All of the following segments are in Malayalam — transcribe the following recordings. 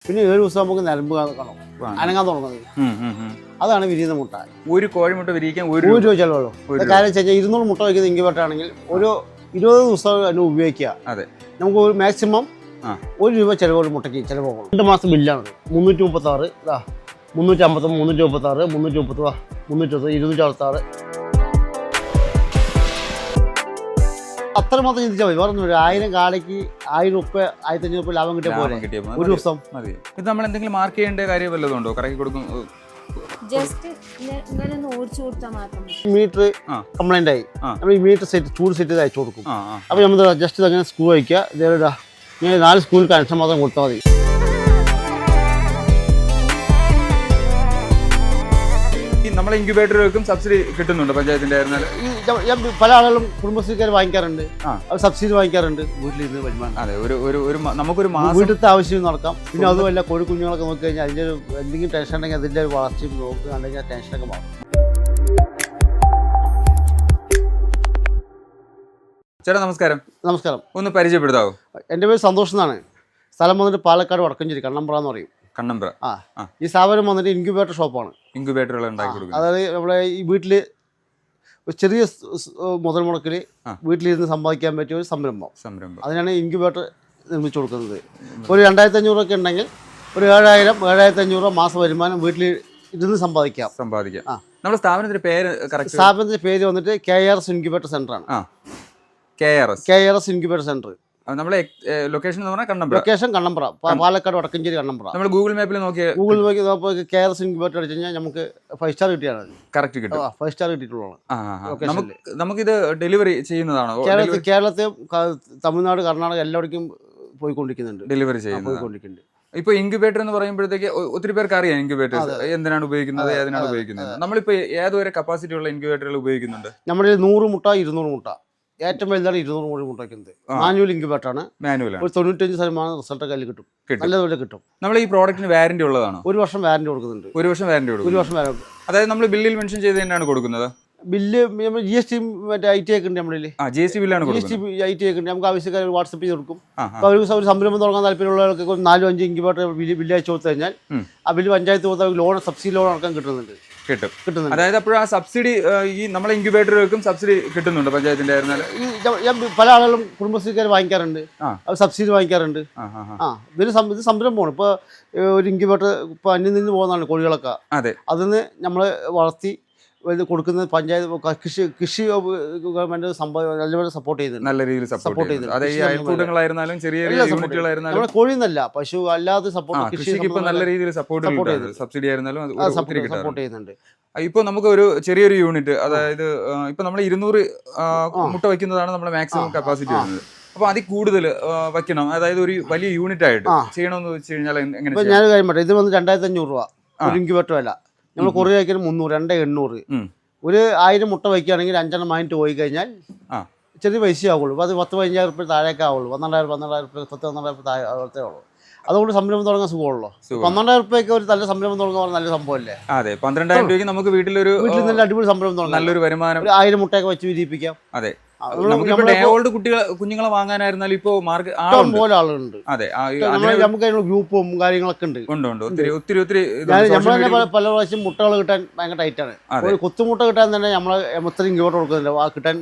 പിന്നെ 7 ദിവസം നമുക്ക് നരമ്പ് കാണും അനങ്ങാൻ തുടങ്ങുന്നത്. അതാണ് വിരിയുന്ന മുട്ട. ഒരു കോഴിമുട്ട വിരിയിക്കാൻ 1 രൂപ ചെലവുള്ളൂ. കാര്യം വെച്ചാൽ 200 മുട്ട വയ്ക്കുന്ന ഇൻക്യുബേറ്റർ ആണെങ്കിൽ ഒരു 20 ദിവസം അതിന് ഉപയോഗിക്കുക. അതെ, നമുക്ക് ഒരു മാക്സിമം 1 രൂപ ചിലവുള്ള മുട്ടയ്ക്ക് ചിലവാകും. 2 മാസം ബില്ലാണ് 336, 350, 336, 330, 320, 266. അത്രമാത്രം ചിന്തിച്ചാൽ മതി. വേറെ 1000 കാടയ്ക്ക് 1000 രൂപ 1500 രൂപ ലാഭം കിട്ടിയ പോലെ ഒരു ദിവസം മതി. ഇത് നമ്മൾ എന്തെങ്കിലും മാർക്ക് ചെയ്യേണ്ട കാര്യം വല്ലതുണ്ടോ? കറക്കി കൊടുക്കും മീറ്റർ കംപ്ലൈന്റ് ആയി നമ്മൾ ഈ മീറ്റർ സെറ്റ് ചൂട് സെറ്റ് ചെയ്ത് അയച്ചു കൊടുക്കും. അപ്പോൾ നമ്മൾ ജസ്റ്റ് അങ്ങനെ സ്ക്രൂ വയ്ക്കുക. ഇതേടാ 4 സ്ക്രൂ കണക്ഷൻ മാത്രം കൊടുത്താൽ മതി. നമ്മളെ ഇൻക്യുബേറ്ററുകൾക്കും സബ്സിഡി കിട്ടുന്നുണ്ട് പഞ്ചായത്തിന്റെ? പല ആളുകളും കുടുംബശ്രീക്കാർ വാങ്ങിക്കാറുണ്ട്, അവർ സബ്സിഡി വാങ്ങിക്കാറുണ്ട്. വീട്ടിലിരുന്ന് വരുമാനം. അതെ, നമുക്കൊരു വീട്ടിലത്തെ ആവശ്യം നടക്കാം. പിന്നെ അതുമല്ല കോഴി കുഞ്ഞുങ്ങളൊക്കെ നോക്കി കഴിഞ്ഞാൽ അതിൻ്റെ ഒരു എന്തെങ്കിലും ടെൻഷൻ ഉണ്ടെങ്കിൽ അതിൻ്റെ ഒരു വളർച്ചയും നോക്കി കണ്ടുകഴിഞ്ഞാൽ ടെൻഷനൊക്കെ മാറും. ചേട്ടാ നമസ്കാരം. നമസ്കാരം. ഒന്ന് പരിചയപ്പെടുത്താവോ? എൻ്റെ പേര് സന്തോഷ് എന്നാണ്. സ്ഥലം വന്നിട്ട് പാലക്കാട് വടക്കഞ്ചേരി കണ്ണമ്പ്ര എന്ന് പറയും. കണ്ണമ്പ്ര. ഈ സ്ഥാപനം വന്നിട്ട് ഇൻക്യുബേറ്റർ ഷോപ്പാണ്. ഇൻക്യുബേറ്ററുകൾ ഉണ്ടാക്കി കൊടുക്കുന്നത്. അതായത് നമ്മുടെ ഈ വീട്ടിൽ ഒരു ചെറിയ മുതൽ മുടക്കിൽ വീട്ടിലിരുന്ന് സമ്പാദിക്കാൻ പറ്റിയ ഒരു സംരംഭം. അതിനാണ് ഇൻക്യുബേറ്റർ നിർമ്മിച്ചു കൊടുക്കുന്നത്. ഒരു 2500 ഒക്കെ ഉണ്ടെങ്കിൽ ഒരു 7000, 7500 രൂപ മാസം വരുമാനം വീട്ടിൽ ഇരുന്ന് സമ്പാദിക്കാം. നമ്മുടെ സ്ഥാപനത്തിന്റെ പേര്? സ്ഥാപനത്തിന്റെ പേര് വന്നിട്ട് KRS ഇൻക്യുബേറ്റർ സെന്റർ ആണ്. KRS incubator centre. നമ്മളെ ലൊക്കേഷൻ എന്ന് പറഞ്ഞാൽ കണ്ണമ്പ്ര. ലൊക്കേഷൻ കണ്ണമ്പ്ര, പാലക്കാട് വടക്കഞ്ചേരി കണ്ണമ്പ്ര. നമ്മൾ ഗൂഗിൾ മാപ്പിൽ നോക്കി KRS ഇൻക്യുബേറ്റർ അടിച്ചു കഴിഞ്ഞാൽ നമുക്ക് 5 സ്റ്റാർ കിട്ടിയാണ്. കറക്റ്റ് കിട്ടും. 5 സ്റ്റാർ കിട്ടിയിട്ടുള്ളതാണ്. നമുക്കിത് ഡെലിവറി ചെയ്യുന്നതാണോ? കേരളത്തിൽ തമിഴ്നാട്, കർണാടക എല്ലായിടക്കും പോയിക്കൊണ്ടിരിക്കുന്നുണ്ട്. ഡെലിവറി പോയിക്കൊണ്ടിരിക്കുന്നുണ്ട്. ഇപ്പൊ ഇൻക്യുബേറ്റർ എന്ന് പറയുമ്പോഴത്തേക്ക് ഒത്തിരി പേർക്ക് അറിയാം ഇൻക്യുബേറ്റേഴ്സ് എന്തിനാണ് ഉപയോഗിക്കുന്നത്, ഏതിനാണ് ഉപയോഗിക്കുന്നത്. നമ്മളിപ്പോ ഏതുവരെ കപ്പാസിറ്റി ഉള്ള ഇൻക്യുബേറ്ററുകൾ ഉപയോഗിക്കുന്നുണ്ട്? നമ്മുടെ 100 മുട്ട, 200 മുട്ട, ഏറ്റവും വലുതാണ് 200 കോഴി മുട്ട വയ്ക്കുന്നത്. മാനുവൽ ഇൻക്യുബേറ്റർ ആണ്. ഒരു 95% റിസൾട്ട് കയ്യിൽ കിട്ടും. നല്ലതുപോലെ കിട്ടും. നമ്മൾ ഈ പ്രോഡക്റ്റിന് വാറന്റി ഉള്ളതാണോ? 1 വർഷം വാറന്റി കൊടുക്കുന്നുണ്ട്. 1 വർഷം വാറന്റി കൊടുക്കും. 1 വർഷം വാറന്റി. അതായത് നമ്മൾ ബില്ലിൽ മെൻഷൻ ചെയ്ത് തന്നെയാണ് കൊടുക്കുന്നത്. ബില്ല് GST മറ്റേ IT ഒക്കെ ഉണ്ട് നമ്മുടെ GST ബില്ലാണ് GST IT ഒക്കെ ഉണ്ട്. നമുക്ക് ആവശ്യക്കാർ വാട്സപ്പ് ചെയ്ത് കൊടുക്കും. അപ്പോൾ അവർക്ക് ഒരു സംരംഭം തുടങ്ങാൻ താല്പര്യമുള്ളവർക്ക് 4-5 ഇൻക്യുബേറ്റർ ബില്ല് അയച്ചു കൊടുത്തു കഴിഞ്ഞാൽ ആ ബില്ല് പഞ്ചായത്ത് കൊടുത്താൽ ലോൺ, സബ്സിഡി ലോൺ അടക്കം കിട്ടുന്നുണ്ട്. അതായത് അപ്പോൾ ആ സബ്സിഡി ഈ നമ്മളെ ഇൻക്യുബേറ്ററുകൾക്കും സബ്സിഡി കിട്ടുന്നുണ്ട് പഞ്ചായത്തിന്റെ? പല ആളുകളും കുടുംബശ്രീക്കാർ വാങ്ങിക്കാറുണ്ട്, അവർ സബ്സിഡി വാങ്ങിക്കാറുണ്ട്. ഇത് സംരംഭമാണ്. ഇപ്പോൾ ഒരു ഇൻക്യുബേറ്റർ ഇപ്പോൾ അന്യം നിന്ന് പോകുന്നതാണ് കോഴികളൊക്കെ. അതിന് നമ്മൾ വളർത്തി കൊടുക്കുന്നത് പഞ്ചായത്ത് കൃഷി ഗവൺമെന്റ് നല്ലപോലെ സപ്പോർട്ട് ചെയ്യുന്നുണ്ട്. നല്ല രീതിയിൽ സപ്പോർട്ട് ചെയ്യുന്നുണ്ട്. കോഴിന്നല്ല, പശു അല്ലാതെ സപ്പോർട്ട് കൃഷിക്ക് നല്ല രീതിയിൽ സപ്പോർട്ട് സബ്സിഡി ആയിരുന്നാലും സപ്പോർട്ട് ചെയ്യുന്നുണ്ട്. ഇപ്പൊ നമുക്ക് ഒരു ചെറിയൊരു യൂണിറ്റ്, അതായത് ഇപ്പൊ നമ്മൾ 200 മുട്ട വയ്ക്കുന്നതാണ് നമ്മുടെ മാക്സിമം കപ്പാസിറ്റി വരുന്നത്. അപ്പൊ അതിൽ കൂടുതൽ വയ്ക്കണം, അതായത് ഒരു വലിയ യൂണിറ്റ് ആയിട്ട് ചെയ്യണമെന്ന് വെച്ച് കഴിഞ്ഞാൽ എങ്ങനെ? ഞാൻ കാര്യം പറയട്ടെ, ഇത് വന്ന് 2500 രൂപ ഒരു ഇൻക്യുബേറ്റർ വില. നമ്മൾ കുറേ വയ്ക്കാൻ 300, 2800. ഒരു 1000 മുട്ട വയ്ക്കുകയാണെങ്കിൽ 5 എണ്ണം വാങ്ങിട്ട് പോയി കഴിഞ്ഞാൽ ചെറിയ പൈസ ആവുള്ളൂ. അത് 10-15 രൂപ താഴേക്ക് ആവുള്ളൂ. 12,000 രൂപ 10-12 രൂപ താഴത്തെ ഉള്ളൂ. അതുകൊണ്ട് സംരംഭം തുടങ്ങാൻ സുഖമുള്ളൂ. 12,000 രൂപയ്ക്ക് ഒരു നല്ല സംരംഭം തുടങ്ങാൻ നല്ല സംഭവമല്ലേ? അതെ, 12,000 രൂപയ്ക്ക് നമുക്ക് വീട്ടിൽ നല്ല അടിപൊളി സംരംഭം തുടങ്ങാം. നല്ലൊരു വരുമാനം. 1000 മുട്ടയൊക്കെ വെച്ച് വിരിയിപ്പിക്കാം. അതെ, കുഞ്ഞുങ്ങളെ വാങ്ങാനായിരുന്നാലും ഇപ്പോ പോലെ ആളുണ്ട്. അതെ, നമുക്ക് അതിനുള്ള ഗ്രൂപ്പും കാര്യങ്ങളൊക്കെ ഉണ്ട്. ഒത്തിരി നമ്മളെ പല പ്രാവശ്യം മുട്ടകൾ കിട്ടാൻ ഭയങ്കര ടൈറ്റാണ്. കൊത്തുമുട്ട കിട്ടാൻ തന്നെ നമ്മളെ ഇങ്ങോട്ട് കൊടുക്കുന്നില്ല, കിട്ടാൻ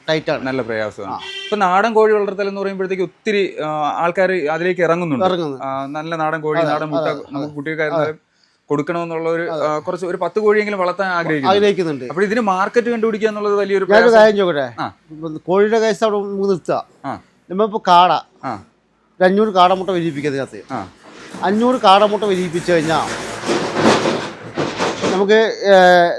ടൈറ്റാണ്, നല്ല പ്രയാസമാണ്. ഇപ്പൊ നാടൻ കോഴി വളർത്തൽ എന്ന് പറയുമ്പോഴത്തേക്ക് ഒത്തിരി ആൾക്കാർ അതിലേക്ക് ഇറങ്ങുന്നുണ്ട്. നല്ല നാടൻ കോഴി, നാടൻ മുട്ട നമുക്ക് കുട്ടികൾക്കായിരുന്നാലും കൊടുക്കണമെന്നുള്ള കുറച്ച് ഒരു 10 കോഴിയെങ്കിലും വളർത്താൻ ആഗ്രഹിക്കുന്നുണ്ട്. അപ്പോൾ ഇതിന് മാർക്കറ്റ് കണ്ടുപിടിക്കുക എന്നുള്ളത് വലിയൊരു കാര്യം ചോട്ടെ. കോഴിയുടെ കേസ് അവിടെ നിർത്തുക. നമ്മളിപ്പോൾ കാട 500 കാടമുട്ട വിരിയിപ്പിക്കുന്നതിനകത്ത് 500 കാടമുട്ട വിരിയിപ്പിച്ചു കഴിഞ്ഞാൽ നമുക്ക്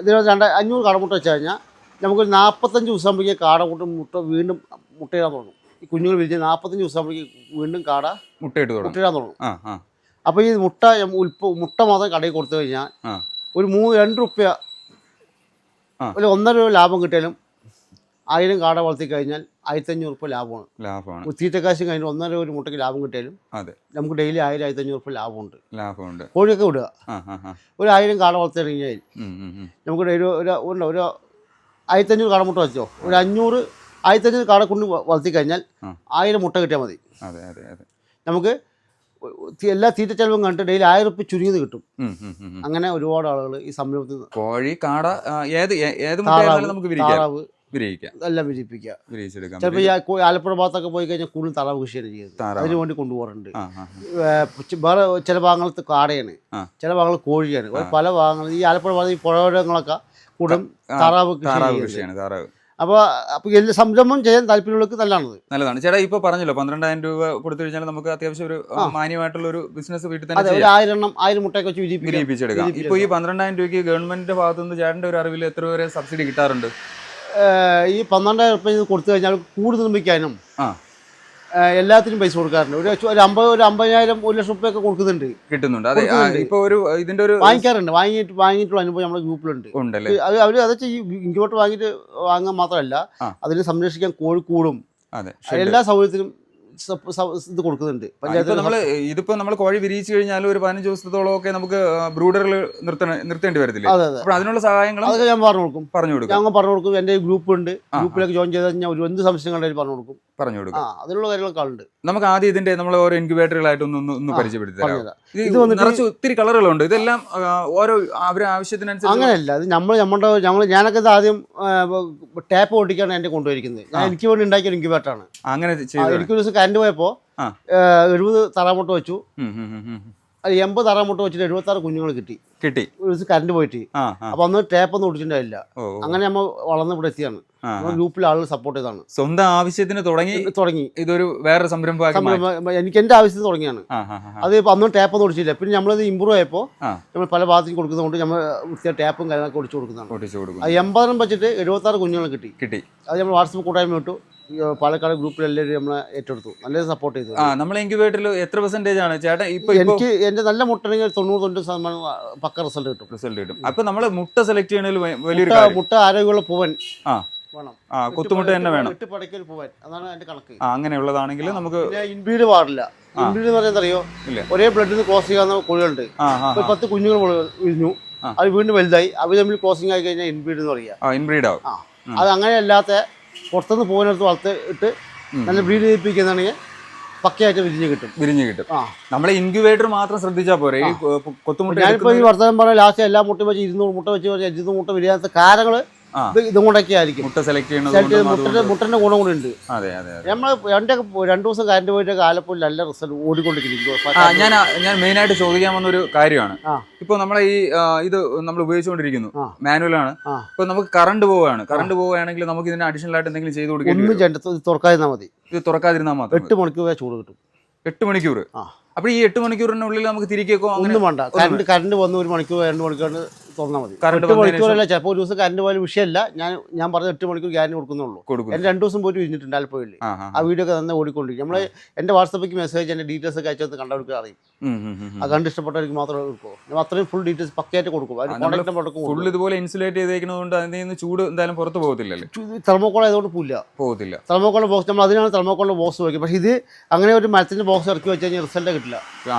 ഇതിനകത്ത് 500 കാടമുട്ട വെച്ച് കഴിഞ്ഞാൽ നമുക്കൊരു 45 ദിവസം ആകുമ്പോഴേക്കും മുട്ട വീണ്ടും മുട്ടയിടാൻ തുടങ്ങും. ഈ കുഞ്ഞുങ്ങൾ വിരിച്ച് 45 ദിവസം ആകുമ്പോഴേക്കും വീണ്ടും കാട മുട്ടയിടാൻ തുടങ്ങും. അപ്പോൾ ഈ മുട്ട മാത്രം കടയിൽ കൊടുത്തു കഴിഞ്ഞാൽ ഒരു 2 രൂപ ഒരു 1.5 രൂപ ലാഭം കിട്ടിയാലും 1000 കാട വളർത്തി കഴിഞ്ഞാൽ 1500 രൂപ ലാഭമാണ്. തീറ്റക്കാശും കഴിഞ്ഞ് 1.5 രൂപ ഒരു മുട്ടയ്ക്ക് ലാഭം കിട്ടിയാലും നമുക്ക് ഡെയിലി 1000-1500 രൂപ ലാഭമുണ്ട്. കോഴിയൊക്കെ വിടുക. ഒരു 1000 കാട വളർത്തി കഴിഞ്ഞാൽ നമുക്ക് ഡെയിലി ഒരു 1500 കാട മുട്ട വെച്ചോ, ഒരു 1500 കാട കൊണ്ട് വളർത്തി കഴിഞ്ഞാൽ 1000 മുട്ട കിട്ടിയാൽ മതി. നമുക്ക് എല്ലാ തീറ്റ ചെലവും കണ്ടിട്ട് ഡെയിലി 1000 റുപ്യ ചുരുങ്ങിയത് കിട്ടും. അങ്ങനെ ഒരുപാട് ആളുകൾ ഈ സംരംഭത്തിൽ കോഴി, കാട, ഏത് മുട്ടയായാലും നമുക്ക് താറാവ് വിരിയിക്കാം, എല്ലാം വിരിയിപ്പിക്കുക. വിരിയിച്ചെടുക്കാം. ചിലപ്പോൾ ഈ ആലപ്പുഴ ഭാഗത്തൊക്കെ പോയി കഴിഞ്ഞാൽ കൂടുതൽ താറാവ് കൃഷിയാണ് ചെയ്യുന്നത്. അതിനു വേണ്ടി കൊണ്ടുപോകാറുണ്ട്. വേറെ ചില ഭാഗങ്ങളത്ത് കാടയാണ്, ചില ഭാഗങ്ങൾ കോഴിയാണ്. പല ഭാഗങ്ങളും ഈ ആലപ്പുഴ ഭാഗത്ത് ഈ പുഴകളൊക്കെ കൂടുതലും താറാവ് കൃഷിയാണ്. അപ്പോൾ എല്ലാ സംരംഭം ചെയ്യാൻ താല്പര്യമുള്ളവർക്ക് നല്ലതാണ്. ചേട്ടാ ഇപ്പോൾ പറഞ്ഞല്ലോ 12,000 രൂപ കൊടുത്തു കഴിഞ്ഞാൽ നമുക്ക് അത്യാവശ്യം ഒരു മാന്യമായിട്ടുള്ള ഒരു ബിസിനസ് വീട്ടിൽ തന്നെ 1000 മുട്ടയൊക്കെ വെച്ച് വിരിയിപ്പിച്ചെടുക്കാം. ഇപ്പോൾ ഈ 12,000 രൂപയ്ക്ക് ഗവൺമെന്റിന്റെ ഭാഗത്തുനിന്ന് ചേട്ടന്റെ ഒരു അറിവിൽ എത്ര വരെ സബ്സിഡി കിട്ടാറുണ്ട്? ഈ 12,000 റുപ്യ കൊടുത്തു കഴിഞ്ഞാൽ കൂടുതൽ നിർമ്മിക്കാനും എല്ലാത്തിനും പൈസ കൊടുക്കാറുണ്ട്. ഒരു 50,000 1 ലക്ഷം റുപ്യൊക്കെ കിട്ടുന്നുണ്ട്. അതെ, ഇപ്പൊ ഒരു ഇതിന്റെ ഒരു വാങ്ങിക്കാറുണ്ട്. വാങ്ങിയിട്ടുള്ള അനുഭവം നമ്മുടെ ഗ്രൂപ്പിലുണ്ട്. അവർ അതൊക്കെ ഈ ഇൻക്യുബേറ്റർ വാങ്ങാൻ മാത്രമല്ല, അതിനെ സംരക്ഷിക്കാൻ കോഴിക്കൂടും എല്ലാ സൗകര്യത്തിനും ഇത് കൊടുക്കുന്നുണ്ട്. ഇതിപ്പോ നമ്മൾ കോഴി വിരിയിച്ചു കഴിഞ്ഞാൽ ഒരു 15 ദിവസത്തോളം ഒക്കെ നമുക്ക് ബ്രൂഡറിൽ നിർത്തേണ്ടി വരത്തില്ല. അപ്പോൾ അതിനുള്ള സഹായങ്ങൾ അതൊക്കെ ഞാൻ പറഞ്ഞു കൊടുക്കും. എന്റെ ഗ്രൂപ്പ് ഉണ്ട്. ഗ്രൂപ്പിലേക്ക് ജോയിൻ ചെയ്ത് കഴിഞ്ഞാൽ ഒരു എന്ത് സംശയം കണ്ടാലും പറഞ്ഞു കൊടുക്കും. അതിനുള്ള കാര്യങ്ങളൊക്കെ ആളുണ്ട്. നമുക്ക് ആദ്യം ഇതിന്റെ നമ്മൾ ഓരോ ഇൻക്യുബേറ്ററുകളായിട്ട് ഒന്ന് പരിചയപ്പെടുത്തി തരാം. ഇത് നിറച്ച് ഒത്തിരി കളറുകളുണ്ട്. ഇതെല്ലാം ഓരോ അവരുടെ ആവശ്യത്തിനനുസരിച്ച്. അങ്ങനെയല്ല, ഇത് ഞാനൊക്കെ ഇത് ആദ്യം ടാപ്പ് ഓടിക്കാണ് എന്റെ കൊണ്ടുപോയിരിക്കുന്നത്. എനിക്ക് വേണ്ടി ഉണ്ടാക്കിയ ഇൻക്യുബേറ്ററാണ്. അങ്ങനെ എനിക്ക് ഒരു ദിവസം കറണ്ട് പോയപ്പോ 70 താറാമുട്ട വെച്ചു. അത് 80 താറാമുട്ട വെച്ചിട്ട് 76 കുഞ്ഞുങ്ങൾ കിട്ടി. ഒരു ദിവസം കറണ്ട് പോയിട്ട്. അപ്പൊ അന്ന് ടാപ്പ് ഒന്നും ഓടിച്ചിട്ടുണ്ടായില്ല. അങ്ങനെ നമ്മൾ വളർന്ന് ഇവിടെ എത്തിയാണ്. ഗ്രൂപ്പിൽ ആളുകൾ സപ്പോർട്ട് ചെയ്താണ്. സ്വന്തം ആവശ്യത്തിന് തുടങ്ങി ഇതൊരു വേറെ സംരംഭം. എനിക്ക് എന്റെ ആവശ്യത്തിന് തുടങ്ങിയാണ്. അത് ഇപ്പൊ അന്നും ടാപ്പ് ഒന്നും ഓടിച്ചില്ല. പിന്നെ നമ്മളത് ഇമ്പ്രൂവ് ആയപ്പോൾ നമ്മൾ പല ഭാഗത്തേക്ക് കൊടുക്കുന്നതുകൊണ്ട് നമ്മൾ വൃത്തിയായി ടാപ്പും കാര്യങ്ങളൊക്കെ ഓടിച്ചു കൊടുക്കുന്നതാണ്. 80 വെച്ചിട്ട് 76 കുഞ്ഞുങ്ങൾ കിട്ടി. അത് നമ്മൾ വാട്സപ്പ് കൂട്ടായ്മ വിട്ടു. പാലക്കാട് ഗ്രൂപ്പിൽ എല്ലാവരും നമ്മളെ ഏറ്റെടുത്തു. നല്ല സപ്പോർട്ട് ചെയ്തു. നമ്മളെ ഇൻക്യുബേറ്ററിൽ എത്ര പെർസെന്റേജ് ആണ് ചേട്ടാ? എനിക്ക് എന്റെ നല്ല മുട്ടണെങ്കിൽ 90% പക്ക റിസൾട്ട് കിട്ടും. അപ്പൊ നമ്മള് മുട്ട സെലക്ട് ചെയ്യണതിൽ വലിയൊരു മുട്ട ആരോഗ്യമുള്ള പൂവൻ വേണം. കൊത്തുമുട്ട തന്നെ വേണം. പൂവൻ, അതാണ് എന്റെ കണക്ക്. അങ്ങനെയുള്ളതാണെങ്കിൽ നമുക്ക് ഇൻബ്രീഡ് പാടില്ല. ഇൻബ്രീഡ് എന്ന് പറയുന്നത് അറിയോ? ഒരേ ബ്ലഡിൽ നിന്ന് ക്രോസ് ചെയ്യാവുന്ന കോഴികളുണ്ട്. 10 കുഞ്ഞുങ്ങൾ വിരിഞ്ഞു, അത് വീണ്ടും വലുതായി, അവർ തമ്മിൽ ക്രോസിംഗ് ആയി കഴിഞ്ഞാൽ ഇൻബ്രീഡ് എന്ന് പറയുക. ഇൻബ്രീഡ് ആവും. അത് അങ്ങനെ അല്ലാത്ത പുറത്തുനിന്ന് പൂവനെടുത്ത് വളർത്തിട്ട് നല്ല ബ്രീഡ് ചെയ്യിപ്പിക്കുന്നതാണെങ്കിൽ പക്കയായിട്ട് വിരിഞ്ഞ് കിട്ടും. നമ്മളെ ഇൻക്യുബേറ്റർ മാത്രം ശ്രദ്ധിച്ചാൽ പോരെ. കൊത്തുമുട്ട ഞാനിപ്പോ ഈ വർത്തമാനം പറഞ്ഞ ലാസ്റ്റ് എല്ലാ മുട്ട വെച്ച് 200 മുട്ട വെച്ച് 200 മുട്ട വിരിയാത്ത കാരണങ്ങൾ ഇതും കൊണ്ടൊക്കെ ആയിരിക്കും. മുട്ട സെലക്ട് ചെയ്യുന്നത് മുട്ടന്റെ ഗുണം കൂടെ ഉണ്ട്. നമ്മൾ 2 ദിവസം കറണ്ട് പോയിട്ട് ആലപ്പുഴ നല്ല റിസൾട്ട് ഓടിക്കൊണ്ടിരിക്കുന്നു. ഞാൻ മെയിൻ ആയിട്ട് ചോദിക്കാൻ വന്ന ഒരു കാര്യമാണ്. ഇപ്പൊ നമ്മളെ ഈ ഇത് നമ്മൾ ഉപയോഗിച്ചുകൊണ്ടിരിക്കുന്നു, മാനുവലാണ്. ഇപ്പൊ നമുക്ക് കറണ്ട് പോവുകയാണെങ്കിൽ നമുക്ക് ഇതിന് അഡീഷണൽ ആയിട്ട് എന്തെങ്കിലും ചെയ്ത് കൊടുക്കും? തുറക്കാതിരുന്നാൽ മതി. ഇത് തുറക്കാതിരുന്നാൽ മാത്രം 8 മണിക്കൂർ ചൂട് കിട്ടും. 8 മണിക്കൂർ. അപ്പൊ ഈ 8 മണിക്കൂറിനുള്ളിൽ നമുക്ക് തിരികെക്കോ ഒന്നും വേണ്ട. കറണ്ട് വന്ന് 1 മണിക്കൂർ 2 മണിക്കൂർ തുറന്നാൽ മതി. 8 മണിക്കൂറല്ല, ചിലപ്പോൾ ഒരു ദിവസം കറണ്ട് പോയാലും വിഷയമല്ല. ഞാൻ പറഞ്ഞ 8 മണിക്കൂർ ഗ്യാരണ്ടി കൊടുക്കുന്നുള്ളൂ. എന്റെ 2 ദിവസം പോയിട്ട് വിരിഞ്ഞിട്ടുണ്ട് ആലപ്പുഴയിൽ. ആ വീഡിയോ ഒക്കെ തന്നെ ഓടിക്കൊണ്ടിരിക്കും. നമ്മള് എന്റെ വാട്സപ്പിലേക്ക് മെസ്സേജ് എന്റെ ഡീറ്റെയിൽസ് ഒക്കെ അയച്ചത് കണ്ടവർക്ക് അറിയും. ആ കണ്ട് ഇഷ്ടപ്പെട്ടവർക്ക് മാത്രമേ കൊടുക്കൂ. ഞാൻ അത്രയും ഫുൾ ഡീറ്റെയിൽസ് പക്കയായിട്ട് കൊടുക്കും. ഫുൾ ഇതുപോലെ ഇൻസുലേറ്റ് ചെയ്തേക്കുന്നതുകൊണ്ട് അതിൽ നിന്ന് ചൂട് എന്തായാലും പുറത്ത് പോകത്തില്ലല്ലോ. തെർമോക്കോൾ ആയതുകൊണ്ട് പോകത്തില്ല. തെർമോക്കോളിന്റെ ബോക്സ് നമ്മൾ അതിനാണ് തെർമോക്കോളിന്റെ ബോക്സ് വയ്ക്കും. പക്ഷേ ഇത് അങ്ങനെ ഒരു മരത്തിന്റെ ബോക്സ് ഇറക്കി വെച്ച് കഴിഞ്ഞാൽ റിസൾട്ട് കിട്ടില്ല.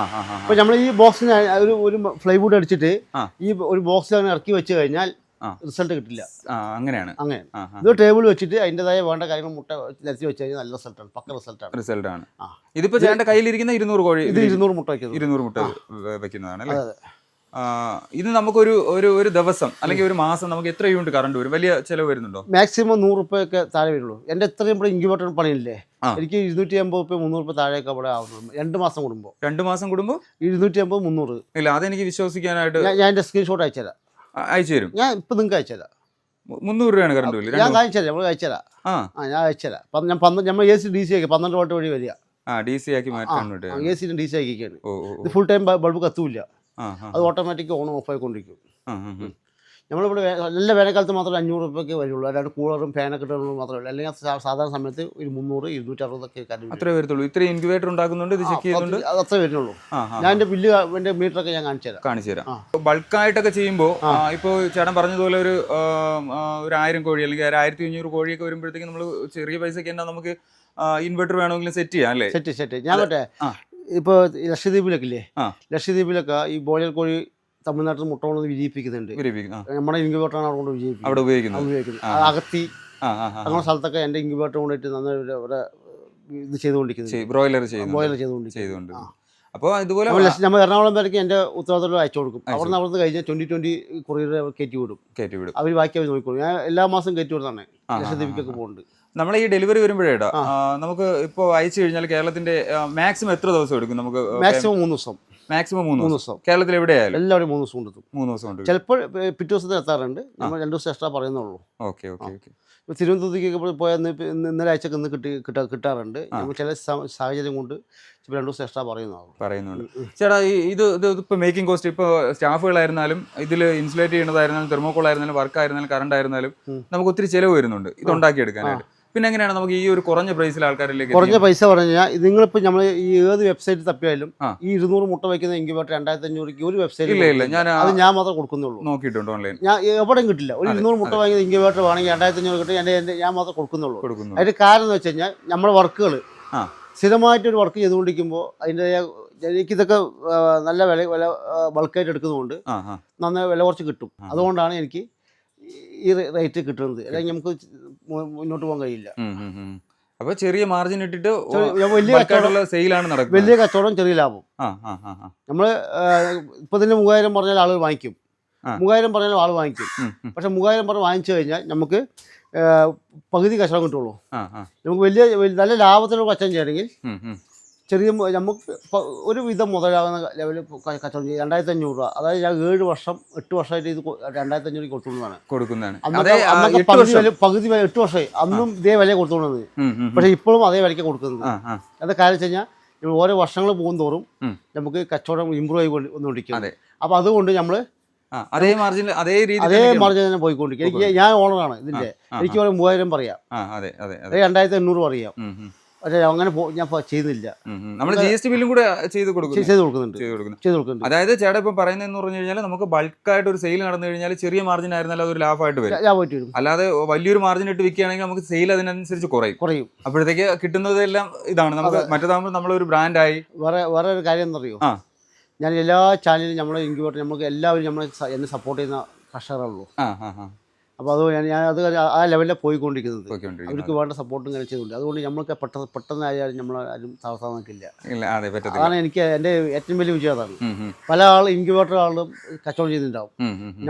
അപ്പൊ നമ്മൾ ഈ ബോക്സിന് ഒരു ഫ്ലൈവുഡ് അടിച്ചിട്ട് ഈ ഒരു ബോക്സിൽ അങ്ങനെ ഇറക്കി വെച്ച് കഴിഞ്ഞാൽ റിസൾട്ട് കിട്ടില്ല. അങ്ങനെയാണ്. ഇത് ടേബിൾ വെച്ചിട്ട് അതിൻ്റെതായ വേണ്ട കാര്യങ്ങൾ മുട്ട നിരത്തി വെച്ച് കഴിഞ്ഞാൽ നല്ല റിസൾട്ടാണ്. പക്ക റിസൾട്ടാണ്. ഇതിപ്പോ ചേട്ടന്റെ കയ്യിലിരിക്കുന്ന 200 കോഴി, ഇത് 200 മുട്ട 200 മുട്ട വെക്കുന്നതാണ് അല്ലേ? ഇത് നമുക്കൊരു ഒരു ദിവസം അല്ലെങ്കിൽ ഒരു മാസം നമുക്ക് എത്ര യൂണിറ്റ് കറണ്ട് വരും? വലിയ ചെലവ് വരുന്നുണ്ടോ? മാക്സിമം 100 റുപ്യൊക്കെ താഴെ വരുള്ളൂ. എന്റെ എത്രയും ഇവിടെ ഇൻക്യുബേറ്റർ പണിയില്ലേ, എനിക്ക് 250 റുപ്യ 300 റുപ്യ താഴെയൊക്കെ അവിടെ ആവുന്നുള്ളൂ. 2 മാസം കൂടുമ്പോൾ 250 300 ഇല്ല. അതെനിക്ക് വിശ്വസിക്കാനായിട്ട് ഞാൻ എന്റെ സ്ക്രീൻഷോട്ട് അയച്ചുതരാം. അയച്ചു തരും. ഞാൻ ഇപ്പൊ നിങ്ങൾക്ക് അയച്ചുതരാം. 300 രൂപയാണ് കറണ്ട് ബില്ല്. ഞാൻ അയച്ചുതരാം. നമ്മൾ അയച്ചുതരാം. ഞാൻ അയച്ചുതരാം. നമ്മൾ AC DC ആക്കി 12 വോൾട്ട് വഴി വരിക. DC ആക്കി മാറ്റാൻ AC DC ആക്കിയാണ്. ഇത് ഫുൾ ടൈം ബൾബ് കത്തൂല്ല. അത് ഓട്ടോമാറ്റിക് ഓൺ ഓഫ് ആയിക്കൊണ്ടിരിക്കും. നമ്മളിവിടെ നല്ല വേനൽക്കാലത്ത് മാത്രമേ 500 റുപ്യൊക്കെ വരുള്ളൂ. അല്ലാണ്ട് കൂളറും ഫാനൊക്കെ ഇട്ടുള്ളത് മാത്രമല്ല. അല്ലെങ്കിൽ സാധാരണ സമയത്ത് ഒരു 300 260 അത്രേ വരത്തുള്ളൂ. ഇത്ര ഇൻക്യുബേറ്റർ ഉണ്ടാക്കുന്നുണ്ട്, ഇത് ചെക്ക് ചെയ്യുന്നുണ്ട്, അത് അത്രേ വരുന്നുള്ളൂ. ഞാൻ എൻ്റെ ബില്ല് എൻ്റെ മീറ്ററൊക്കെ ഞാൻ കാണിച്ചു തരാം. ബൾക്കായിട്ടൊക്കെ ചെയ്യുമ്പോൾ ഇപ്പോൾ ചേട്ടൻ പറഞ്ഞതുപോലെ ഒരു 1000 കോഴി അല്ലെങ്കിൽ 1500 കോഴിയൊക്കെ വരുമ്പോഴത്തേക്കും നമ്മൾ ചെറിയ പൈസക്ക് തന്നെ നമുക്ക് ഇൻവെർട്ടർ വേണമെങ്കിലും സെറ്റ് ചെയ്യാം അല്ലേ? സെറ്റ് ഞാൻ മറ്റേ ഇപ്പോൾ ലക്ഷദ്വീപിലൊക്കെ ഇല്ലേ, ലക്ഷദ്വീപിലൊക്കെ ഈ ബോയിലർ കോഴി തമിഴ്നാട്ടിൽ മുട്ട കൊണ്ട് വിരിയിപ്പിക്കുന്നുണ്ട്. നമ്മുടെ ഇൻക്യുബേറ്ററാണ് അവിടെ കൊണ്ട് ഉപയോഗിക്കുന്നത്. അകത്തി അങ്ങനെ സ്ഥലത്തൊക്കെ എൻ്റെ ഇൻക്യുബേറ്റർ കൊണ്ടിട്ട് നന്നായി ഇത് ചെയ്തുകൊണ്ടിരിക്കുന്നത്. ബ്രോയിലർ ചെയ്തുകൊണ്ട് അപ്പോൾ ഇതുപോലെ നമ്മൾ എറണാകുളം വരയ്ക്ക് എൻ്റെ ഉത്തരവാദിത്തം അയച്ചു കൊടുക്കും. അവിടുന്ന് കഴിഞ്ഞാൽ 2020 കൊറിയർ കയറ്റി വിടും. അവർ ബാക്കി അവർ നോക്കിക്കോളും. ഞാൻ എല്ലാ മാസം കയറ്റി വിടുന്നതാണ്. ലക്ഷദ്വീപിക്കൊക്കെ പോകുന്നുണ്ട്. നമ്മളെ ഈ ഡെലിവറി വരുമ്പോഴേടാ നമുക്ക് ഇപ്പോൾ അയച്ചു കഴിഞ്ഞാൽ കേരളത്തിന്റെ മാക്സിമം എത്ര ദിവസം എടുക്കും? നമുക്ക് മാക്സിമം 3 ദിവസം. മാക്സിമം 3 ദിവസം. കേരളത്തിൽ എവിടെയായാലും എല്ലാവരും 3 ദിവസം കൊണ്ടെത്തും. 3 ദിവസം കൊണ്ട് ചിലപ്പോൾ പിറ്റേ ദിവസത്തിൽ എത്താറുണ്ട്. നമ്മൾ 2 ദിവസം എക്സ്ട്രാ പറയുന്നുള്ളൂ. Okay okay okay. തിരുവനന്തപുരത്തേക്ക് പോയാൽ ഇന്നലെ ആഴ്ചക്ക് ഇന്ന് കിട്ടാറുണ്ട്. നമ്മൾ ചില സാഹചര്യം കൊണ്ട് 2 ദിവസം എക്സ്ട്രാ പറയുന്നുണ്ട്. ചേട്ടാ ഇത് ഇപ്പോൾ മേക്കിംഗ് കോസ്റ്റ് ഇപ്പോൾ സ്റ്റാഫുകളായിരുന്നാലും ഇതിൽ ഇൻസുലേറ്റ് ചെയ്യുന്നതായിരുന്നാലും തെർമോക്കോൾ ആയിരുന്നാലും വർക്ക് ആയിരുന്നാലും കറണ്ട് ആയിരുന്നാലും നമുക്ക് ഒത്തിരി ചിലവ് വരുന്നുണ്ട് ഇത് ഉണ്ടാക്കിയെടുക്കാനായിട്ട്. പിന്നെ എങ്ങനെയാണ് നമുക്ക് ഈ ഒരു കുറഞ്ഞ പ്രൈസിൽ ആൾക്കാരിലേക്ക് കുറഞ്ഞ പൈസ പറഞ്ഞു കഴിഞ്ഞാൽ നിങ്ങളിപ്പോൾ നമ്മൾ ഈ ഏത് വെബ്സൈറ്റ് തപ്പിയാലും ഈ 200 മുട്ട വയ്ക്കുന്ന ഇൻക്യുബേറ്റർ 2500 ഒരു വെബ്സൈറ്റ് ഇല്ല ഞാൻ മാത്രമേ കൊടുക്കുന്നുള്ളൂ. നോക്കിയിട്ടുണ്ട് ഓൺലൈൻ. ഞാൻ എവിടെയും കിട്ടില്ല. ഒരു 200 മുട്ട വാങ്ങിയ ഇൻക്യുബേറ്റർ വേണമെങ്കിൽ 2500 കിട്ടും. ഞാൻ മാത്രമേ കൊടുക്കുന്നുള്ളൂ. അതിന്റെ കാരണം എന്ന് വെച്ച് കഴിഞ്ഞാൽ നമ്മുടെ വർക്കുകൾ സ്ഥിരമായിട്ടൊരു വർക്ക് ചെയ്തുകൊണ്ടിരിക്കുമ്പോൾ അതിൻ്റെ എനിക്കിതൊക്കെ നല്ല വില ബൾക്കായിട്ട് എടുക്കുന്നതുകൊണ്ട് നന്നായി വില കുറച്ച് കിട്ടും. അതുകൊണ്ടാണ് എനിക്ക് ഈ റേറ്റ് കിട്ടുന്നത്. അല്ലെങ്കിൽ നമുക്ക് മുന്നോട്ട് പോകാൻ കഴിയില്ല. അപ്പോൾ ചെറിയ മാർജിൻ ഇട്ടിട്ട് വലിയ കച്ചവടം ചെറിയ ലാഭം. നമ്മൾ ഇപ്പൊ തന്നെ 3000 പറഞ്ഞാൽ ആളുകൾ വാങ്ങിക്കും. 3000 പറഞ്ഞാൽ ആൾ വാങ്ങിക്കും. പക്ഷെ 3000 പറഞ്ഞ് വാങ്ങിച്ചു കഴിഞ്ഞാൽ നമുക്ക് പകുതി കച്ചവടം കിട്ടുള്ളൂ. നമുക്ക് വലിയ നല്ല ലാഭത്തിലുള്ള കച്ചവടം ചെയ്യണമെങ്കിൽ ചെറിയ നമുക്ക് ഒരു വിധം മുതലാകുന്ന ലെവലിൽ കച്ചവടം ചെയ്യും. 2500 രൂപ. അതായത് ഞാൻ 7 വർഷം 8 വർഷമായിട്ട് ഇത് 2500 കൊടുത്തുകൊണ്ടാണ്. പകുതി വില 8 വർഷമായി അന്നും ഇതേ വില കൊടുത്തുകൊണ്ടത്. പക്ഷെ ഇപ്പോഴും അതേ വിലയ്ക്ക് കൊടുക്കുന്നത്. അത് കാര്യം വെച്ച് കഴിഞ്ഞാൽ ഓരോ വർഷങ്ങൾ പോകും തോറും നമുക്ക് കച്ചവടം ഇമ്പ്രൂവ് ആയി വന്നുകൊണ്ടിരിക്കും. അപ്പോൾ അതുകൊണ്ട് നമ്മൾ അതേ മാർജിൻ തന്നെ പോയിക്കൊണ്ടിരിക്കും. എനിക്ക് ഞാൻ ഓണറാണ് ഇതിന്റെ. എനിക്ക് 3000 പറയാം, 2800 പറയാം. പക്ഷേ അങ്ങനെ ഞാൻ ചെയ്യുന്നില്ല. നമ്മൾ GST ബില്ലും കൂടെ ചെയ്ത് കൊടുക്കുന്നുണ്ട്. അതായത് ചേട്ടാ ഇപ്പം പറയുന്നതെന്ന് പറഞ്ഞു കഴിഞ്ഞാൽ നമുക്ക് ബൾക്കായിട്ട് ഒരു സെയിൽ നടന്നു കഴിഞ്ഞാൽ ചെറിയ മാർജിൻ ആയിരുന്നാലും അതൊരു ലാഭമായിട്ട് വരും. അല്ലാതെ വലിയൊരു മാർജിൻ ഇട്ട് വിൽക്കുകയാണെങ്കിൽ നമുക്ക് സെയിൽ അതിനനുസരിച്ച് കുറയും. അപ്പോഴത്തേക്ക് കിട്ടുന്നതെല്ലാം ഇതാണ്. നമുക്ക് മറ്റേതാകുമ്പോൾ നമ്മളൊരു ബ്രാൻഡായി. വേറെ ഒരു കാര്യം എന്നറിയോ, ഞാൻ എല്ലാ ചാനലിലും നമ്മളെ ഇൻക്യുബേറ്റർ നമുക്ക് എല്ലാവരും എന്നെ സപ്പോർട്ട് ചെയ്യുന്ന കർഷകരുള്ളൂ. അപ്പോൾ അത് ഞാനത് ആ ലെവലിലാണ് പോയിക്കൊണ്ടിരിക്കുന്നത്. അവർക്ക് വേണ്ട സപ്പോർട്ടും ഇങ്ങനെ ചെയ്തുകൊണ്ട് അതുകൊണ്ട് നമ്മൾക്ക് പെട്ടെന്നായാലും നമ്മളാരും താമസം നിൽക്കില്ല. അതാണ് എനിക്ക് എൻ്റെ ഏറ്റവും വലിയ വിജയം. അതാണ് പല ഇൻക്യുബേറ്റർ ആളും കച്ചവടം ചെയ്യുന്നുണ്ടാവും.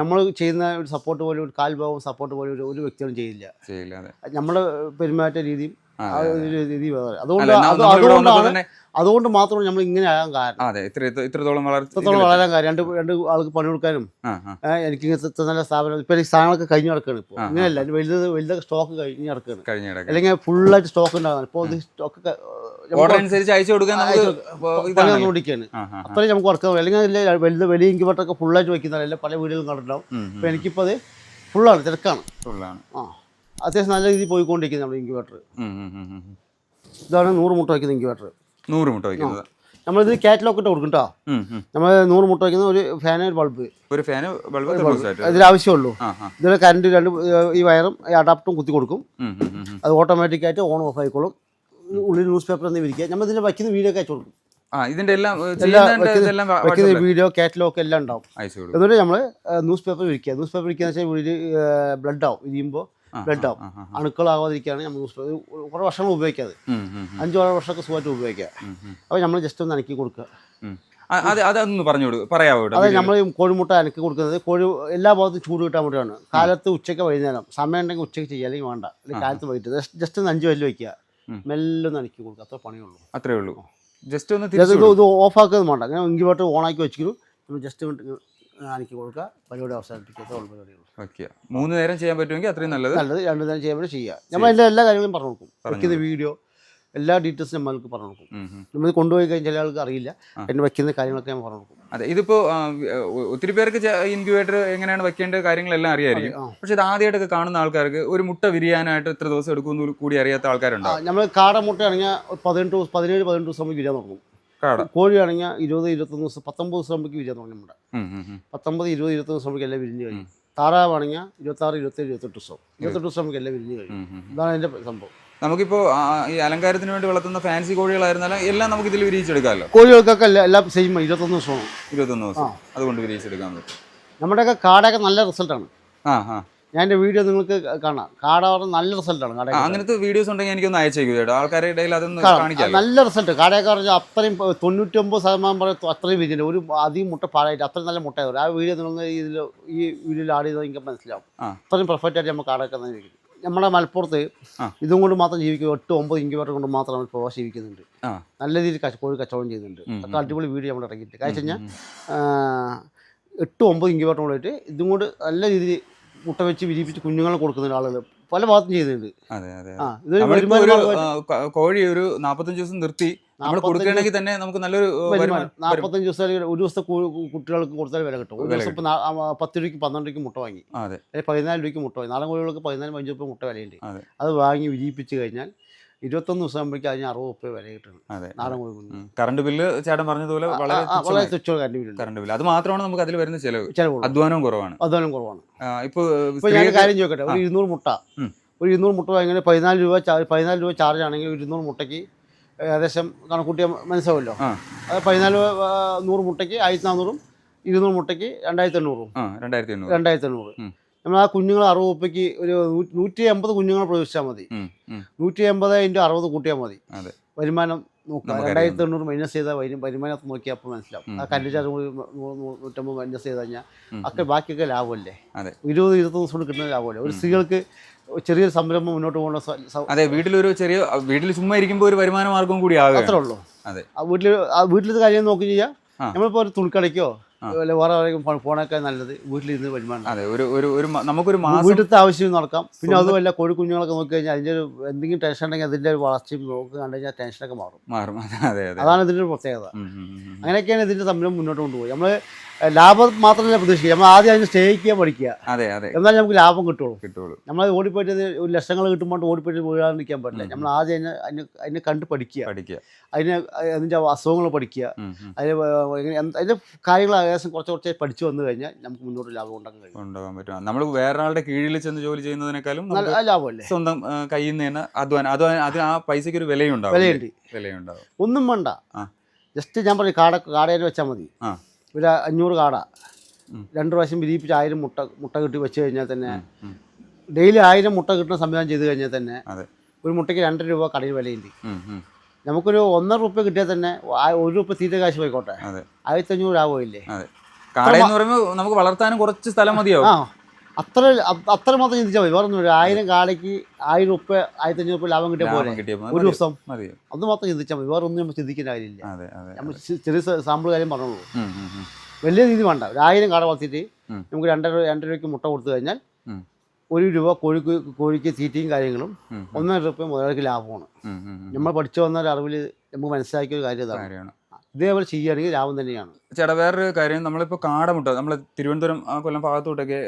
നമ്മൾ ചെയ്യുന്ന ഒരു സപ്പോർട്ട് പോലെ ഒരു കാൽഭാവം സപ്പോർട്ട് പോലെ ഒരു വ്യക്തികളും ചെയ്യില്ല. നമ്മുടെ പെരുമാറ്റ രീതിയും അതുകൊണ്ട് മാത്രമാണ് നമ്മൾ ഇങ്ങനെ ആകാൻ കാരണം. ഇത്രത്തോളം വളരാൻ കാര്യം രണ്ട് ആൾക്ക് പണി കൊടുക്കാനും എനിക്ക് ഇങ്ങനത്തെ നല്ല സ്ഥാപനം ഇപ്പൊ ഈ സാധനങ്ങളൊക്കെ കഴിഞ്ഞ് നടക്കുകയാണ്. ഇപ്പോൾ ഇങ്ങനെയല്ല വലുത് സ്റ്റോക്ക് കഴിഞ്ഞ് നടക്കുകയാണ്. അല്ലെങ്കിൽ ഫുള്ളായിട്ട് സ്റ്റോക്ക് ഉണ്ടാകുന്നത്. ഇപ്പോൾ സ്റ്റോക്ക് ഓടിക്കുകയാണ്. അത്രയും നമുക്ക് വർക്ക് ആവും. അല്ലെങ്കിൽ വലിയ ഇൻക്യുബേറ്ററൊക്കെ ഫുള്ളായിട്ട് വയ്ക്കുന്നതല്ല പല വീടുകളും കണ്ടിട്ടുണ്ടാവും. അപ്പൊ എനിക്കിപ്പോൾ അത് ഫുള്ളാണ്, തിരക്കാണ്. അത്യാവശ്യം നല്ല രീതിയിൽ പോയിക്കൊണ്ടിരിക്കുന്നത് നമ്മുടെ ഇൻക്യുബേറ്റർ. ഇതാണ് 100 മുട്ട വയ്ക്കുന്ന ഇൻക്യുബേറ്റർ. 100 മുട്ട വയ്ക്കുന്നത് നമ്മളിത് കാറ്റലോഗ് ഇട്ട് കൊടുക്കും കേട്ടോ. നമ്മൾ 100 മുട്ട വയ്ക്കുന്ന ഒരു ഫാന് ബൾബ് ഇതിൽ ആവശ്യമുള്ളൂ. ഇതിൽ കറണ്ട് ഈ വയറും ഈ അഡാപ്റ്ററും കുത്തി കൊടുക്കും. അത് ഓട്ടോമാറ്റിക്കായിട്ട് ഓൺ ഓഫ് ആയിക്കോളും. ഉള്ളിൽ ന്യൂസ് പേപ്പർ എന്ന് വിരിക്കുക. നമ്മൾ ഇതിൽ വയ്ക്കുന്ന വീഡിയോ ഒക്കെ അയച്ചു കൊടുക്കും. വയ്ക്കുന്ന വീഡിയോ കാറ്റലോഗ് എല്ലാം ഉണ്ടാവും. എന്നിട്ട് നമ്മൾ ന്യൂസ് പേപ്പർ വിരിക്കുക. ന്യൂസ് പേപ്പർ വിരിക്കുക എന്ന് വെച്ചാൽ ബ്ലഡ് ആവും. ഇരിയുമ്പോൾ ബ്ലഡ് ആവും. അണുക്കളാവാതിരിക്കുകയാണ് നമ്മൾ ന്യൂസ് പേപ്പർ കുറേ വർഷങ്ങൾ ഉപയോഗിക്കാതെ 5-6 വർഷമൊക്കെ സുഖമായിട്ട് ഉപയോഗിക്കുക. അപ്പോൾ നമ്മൾ ജസ്റ്റ് ഒന്ന് അനക്കി കൊടുക്കുക. അതൊന്ന് പറയാമോ? അതായത് നമ്മൾ കോഴിമുട്ട അനക്കി കൊടുക്കുന്നത് എല്ലാ ഭാഗത്തും ചൂട് കിട്ടാൻ വേണ്ടിയാണ്. കാലത്ത് ഉച്ചയ്ക്ക് വൈകുന്നേരം സമയം ഉണ്ടെങ്കിൽ ഉച്ചയ്ക്ക് ചെയ്യുക, അല്ലെങ്കിൽ വേണ്ട. അല്ലെങ്കിൽ കാലത്ത് വൈകിട്ട് ജസ്റ്റ് ഒന്ന് 5 വല്ല് വയ്ക്കുക. മെല്ലെ ഒന്ന് അനക്കി കൊടുക്കുക. അത്ര പണിയുള്ളൂ. അത്രേ ഉള്ളൂ. ജസ്റ്റ് ഒന്ന് ഇത് ഓഫാക്കുന്നത് വേണ്ട. അങ്ങനെ ഇൻക്യുബേറ്റർ ഓണാക്കി വെച്ചിട്ട് നമ്മൾ ജസ്റ്റ് അനക്കി കൊടുക്കുക. പരിപാടി അവസാനിപ്പിക്കുക. പരിപാടികൾ 3 നേരം ചെയ്യാൻ പറ്റുമെങ്കിൽ അത്രയും നല്ലത്. 2 നേരം ചെയ്യാൻ വേണ്ടി ചെയ്യുക. നമ്മൾ എല്ലാ കാര്യങ്ങളും പറഞ്ഞു കൊടുക്കും. വയ്ക്കുന്ന വീഡിയോ എല്ലാ ഡീറ്റെയിൽസും നമ്മൾക്ക് പറഞ്ഞു കൊടുക്കും. നമ്മൾ കൊണ്ടുപോയി കഴിഞ്ഞാൽ ചില ആൾക്ക് അറിയില്ല. അതിന് വയ്ക്കുന്ന കാര്യങ്ങളൊക്കെ ഞാൻ പറഞ്ഞു കൊടുക്കും. അതെ, ഇതിപ്പോൾ ഒത്തിരി പേർക്ക് ഇൻക്യുബേറ്റർ എങ്ങനെയാണ് വയ്ക്കേണ്ട കാര്യങ്ങളെല്ലാം അറിയായിരിക്കും. പക്ഷെ ഇത് ആദ്യമായിട്ടൊക്കെ കാണുന്ന ആൾക്കാർക്ക് ഒരു മുട്ട വിരിയാനായിട്ട് എത്ര ദിവസം എടുക്കുമെന്ന് കൂടി അറിയാത്ത ആൾക്കാരുണ്ടാവും. നമ്മൾ കാട മുട്ടയാണെങ്കിൽ 17-18 ദിവസം നമുക്ക് വിരിയാൻ തുടങ്ങും. കോഴിയാണെങ്കിൽ 20-21 ദിവസം 19 ദിവസം നമുക്ക് വിരിയാൻ തുടങ്ങും. നമ്മുടെ 19-20-21 ദിവസം നമുക്ക് എല്ലാം വിരിഞ്ഞ് കഴിയും. താറാവാണെങ്കിൽ 26-27-28 ദിവസം 28 ദിവസം നമുക്ക് എല്ലാം വിരിഞ്ഞ് കഴിയും. ഇതാണ് അതിൻ്റെ സംഭവം. നമുക്കിപ്പോൾ ഈ അലങ്കാരത്തിന് വേണ്ടി വളർത്തുന്ന ഫാൻസി കോഴികളായിരുന്നാലും എല്ലാം നമുക്ക് ഇതിൽ വിരിയിച്ചെടുക്കാമല്ലോ. കോഴികൾക്കൊക്കെ എല്ലാം സെയിം 21 ദിവസമാണ്. 21 ദിവസം അതുകൊണ്ട് വിരിയിച്ചെടുക്കാൻ പറ്റും. നമ്മുടെയൊക്കെ കാടൊക്കെ നല്ല റിസൾട്ടാണ്. ഞാൻ എൻ്റെ വീഡിയോ നിങ്ങൾക്ക് കാണാം. കാട പറഞ്ഞാൽ നല്ല റിസൾട്ടാണ്. കാട അങ്ങനത്തെ വീഡിയോസ് ഉണ്ടെങ്കിൽ എനിക്കൊന്ന് അയച്ചേക്കും ചേട്ടാ, ആൾക്കാരുടെ ഇടയിൽ അതൊന്ന് കാണിക്കാം. നല്ല റിസൾട്ട്. കാടയൊക്കെ പറഞ്ഞാൽ അത്രയും 99% പറയും അത്രയും വിജയം. ഒരു അധികം മുട്ട പാടായിട്ട് അത്രയും നല്ല മുട്ട വരും. ആ വീഡിയോ നിങ്ങൾ ഈ വീഡിയോയിൽ ആഡ് ചെയ്താൽ നിങ്ങൾക്ക് മനസ്സിലാവും. അത്രയും പെർഫെക്റ്റ് ആയിട്ട് നമ്മൾ കാടയൊക്കെ ഇരിക്കുന്നത്. നമ്മുടെ മലപ്പുറത്ത് ഇതും കൊണ്ട് മാത്രം ജീവിക്കും. 8-9 ഇൻക്യുബേറ്റർ കൊണ്ട് മാത്രം നമ്മൾ പ്രവാസി ജീവിക്കുന്നുണ്ട്. നല്ല രീതിയിൽ കോഴി കച്ചവടം ചെയ്യുന്നുണ്ട്. അത്ര അടിപൊളി വീഡിയോ നമ്മൾ ഇറങ്ങിയിട്ട്. കാര്യം വെച്ച് കഴിഞ്ഞാൽ 8-9 ഇൻക്യുബേറ്റർ കൊണ്ടിട്ട് ഇതും കൊണ്ട് നല്ല രീതിയിൽ മുട്ട വെച്ച് വിരിപ്പിച്ച് കുഞ്ഞുങ്ങളെ കൊടുക്കുന്ന ആളുകൾ പല ഭാഗത്തും ചെയ്യുന്നുണ്ട്. കോഴി ഒരു 45 ദിവസം നിർത്തി നമ്മൾ കൊടുക്കുകയാണെങ്കിൽ തന്നെ നമുക്ക് നല്ലൊരു 45 ദിവസം ഒരു ദിവസത്തെ കുട്ടികൾക്ക് കൊടുത്താൽ വില കിട്ടും. ഒരു ദിവസം ഇപ്പം 10 രൂപയ്ക്ക് 12 രൂപയ്ക്ക് മുട്ട വാങ്ങി, അല്ലെങ്കിൽ 14 രൂപയ്ക്ക് മുട്ട വാങ്ങി. നാടൻ കോഴികൾക്ക് 14-15 രൂപ മുട്ട വിലയുണ്ട്. അത് വാങ്ങി വിരിയിപ്പിച്ച് കഴിഞ്ഞാൽ 21 ദിവസം ആകുമ്പോഴേക്കും അതിന് 60 രൂപ വില കിട്ടുന്നു. നാടൻ കോഴി. കറണ്ട് ബില്ല് ചേട്ടൻ പറഞ്ഞതുപോലെ വളരെ തുച്ഛ കറണ്ട് ബില്ല്. അത് മാത്രമാണ് നമുക്ക് അതിൽ വരുന്ന ചിലവ്. അധ്വാനവും കുറവാണ്. ഇപ്പോൾ ഞാൻ കാര്യം ചോദിക്കട്ടെ, ഒരു 200 മുട്ട വാങ്ങിയാൽ 14 രൂപ ചാർജ് ആണെങ്കിൽ 200 മുട്ടയ്ക്ക് ഏകദേശം കണക്കൂട്ടിയാൽ മനസ്സിലാവുമല്ലോ. അത് 100 മുട്ടയ്ക്ക് 1400, 200 മുട്ടയ്ക്ക് 2800. നമ്മൾ ആ കുഞ്ഞുങ്ങൾ 60 രൂപയ്ക്ക് ഒരു 150 കുഞ്ഞുങ്ങൾ പ്രവേശിച്ചാൽ മതി. 150 × 60 കൂട്ടിയാൽ മതി. വരുമാനം നോക്കുക. 2800 മൈനസ് ചെയ്താൽ വരുമാനത്ത് നോക്കിയാൽ അപ്പോൾ മനസ്സിലാവും. ആ കല്ല് ചാർജ് 150 മൈനസ് ചെയ്ത് കഴിഞ്ഞാൽ ഒക്കെ ബാക്കിയൊക്കെ ലാഭമല്ലേ. 20-21 ദിവസം കൊണ്ട് കിട്ടുന്ന ലാഭമല്ലേ. ഒരു സ്ത്രീകൾക്ക് ചെറിയൊരു സംരംഭം മുന്നോട്ട് പോകുന്ന. അതെ, വീട്ടിൽ ചുമ്മാ ഇരിക്കുമ്പോൾ ഒരു വരുമാന മാർഗം കൂടി ആകും. അത്രേ ഉള്ളൂ. അതെ, വീട്ടിലത്തെ കാര്യം നോക്കി ചെയ്യാം. നമ്മളിപ്പോൾ ഒരു തുണിക്കടയ്ക്കോ അല്ലെ വേറെ പോണൊക്കെ നല്ലത് വീട്ടിലിരുന്ന് വരുമാനം. അതെ, നമുക്കൊരു വീട്ടിലത്തെ ആവശ്യം നടക്കാം. പിന്നെ അതുമല്ല കോഴിക്കുഞ്ഞുങ്ങളൊക്കെ നോക്കി കഴിഞ്ഞാൽ അതിൻ്റെ ഒരു എന്തെങ്കിലും ടെൻഷൻ ഉണ്ടെങ്കിൽ അതിൻ്റെ ഒരു വളർച്ചയും നോക്കി കണ്ടു കഴിഞ്ഞാൽ ടെൻഷനൊക്കെ മാറും. അതാണ് ഇതിൻ്റെ ഒരു പ്രത്യേകത. അങ്ങനെയൊക്കെയാണ് ഇതിൻ്റെ സംരംഭം മുന്നോട്ട് കൊണ്ടുപോയി. നമ്മൾ ലാഭം മാത്രമല്ല പ്രതീക്ഷിക്കുക, നമ്മൾ ആദ്യം അതിന് സ്നേഹിക്കുക, പഠിക്കുക. എന്നാലും നമുക്ക് ലാഭം കിട്ടുള്ളൂ. നമ്മൾ ഓടിപ്പോയിട്ട് ഒരു ലക്ഷങ്ങൾ കിട്ടുമ്പോൾ ഓടിപ്പോയിട്ട് വീഴാതിരിക്കാൻ പറ്റില്ല. നമ്മൾ ആദ്യം അതിനെ കണ്ട് പഠിക്കുക, അതിൻ്റെ അസുഖങ്ങൾ പഠിക്കുക, അതിൻ്റെ കാര്യങ്ങൾ ഏകദേശം കുറച്ച് പഠിച്ചു വന്നു കഴിഞ്ഞാൽ നമുക്ക് മുന്നോട്ട് ലാഭം ഉണ്ടാക്കാൻ പറ്റും. നമ്മൾ വേറൊരാളുടെ കീഴിൽ ചെന്ന് ജോലി ചെയ്യുന്നതിനേക്കാളും ലാഭമല്ലേ. സ്വന്തം കയ്യിൽ നിന്ന് തന്നെ അതിന് ആ പൈസയ്ക്ക് ഒരു വിലയുണ്ടാവും. ഒന്നും വേണ്ട, ജസ്റ്റ് ഞാൻ പറയും കാടയിൽ വെച്ചാൽ മതി. ഒരു 500 കാട 2 പ്രാവശ്യം വിരിയിപ്പിച്ച് 1000 മുട്ട കിട്ടി വെച്ച് കഴിഞ്ഞാൽ തന്നെ ഡെയിലി 1000 മുട്ട കിട്ടുന്ന സംവിധാനം ചെയ്ത് കഴിഞ്ഞാൽ തന്നെ ഒരു മുട്ടയ്ക്ക് 2 രൂപ കടയിൽ വിലയുണ്ട്. നമുക്കൊരു 1.5 രൂപ കിട്ടിയാൽ തന്നെ 1 രൂപ തീറ്റ കാശ് പോയിക്കോട്ടെ, 1500 ആവുകയില്ലേ. നമുക്ക് വളർത്താനും കുറച്ച് സ്ഥലം മതിയാവും. അത്ര മാത്രം ചിന്തിച്ചാൽ മതി. വേറെ ഒന്നും 1000 കാടയ്ക്ക് 1000 രൂപ 1500 രൂപ ലാഭം കിട്ടിയ പോലെ ഒരു ദിവസം. അത് മാത്രം ചിന്തിച്ചാൽ മതി, വേറെ ഒന്നും നമ്മൾ ചിന്തിക്കേണ്ട കാര്യമില്ല. നമ്മൾ ചെറിയ സാമ്പിൾ കാര്യം പറഞ്ഞോളൂ. വലിയ രീതി വേണ്ട. 1000 കാട വളർത്തിയിട്ട് നമുക്ക് 2 രൂപയ്ക്ക് മുട്ട കൊടുത്തു കഴിഞ്ഞാൽ 1 രൂപ കോഴിക്ക് തീറ്റയും കാര്യങ്ങളും 1.5 രൂപ മുതലാളിക്ക് ലാഭമാണ്. നമ്മൾ പഠിച്ചു വന്ന ഒരു അറിവിൽ നമുക്ക് മനസ്സിലാക്കിയ ഒരു കാര്യം ഇതാണ്. ഇതേപോലെ ചെയ്യുകയാണെങ്കിൽ ലാഭം തന്നെയാണ്. ചേട്ടാ, വേറൊരു കാര്യം, നമ്മളിപ്പോൾ കാടമുട്ട നമ്മൾ തിരുവനന്തപുരം കൊല്ലം ഭാഗത്തോട്ടൊക്കെ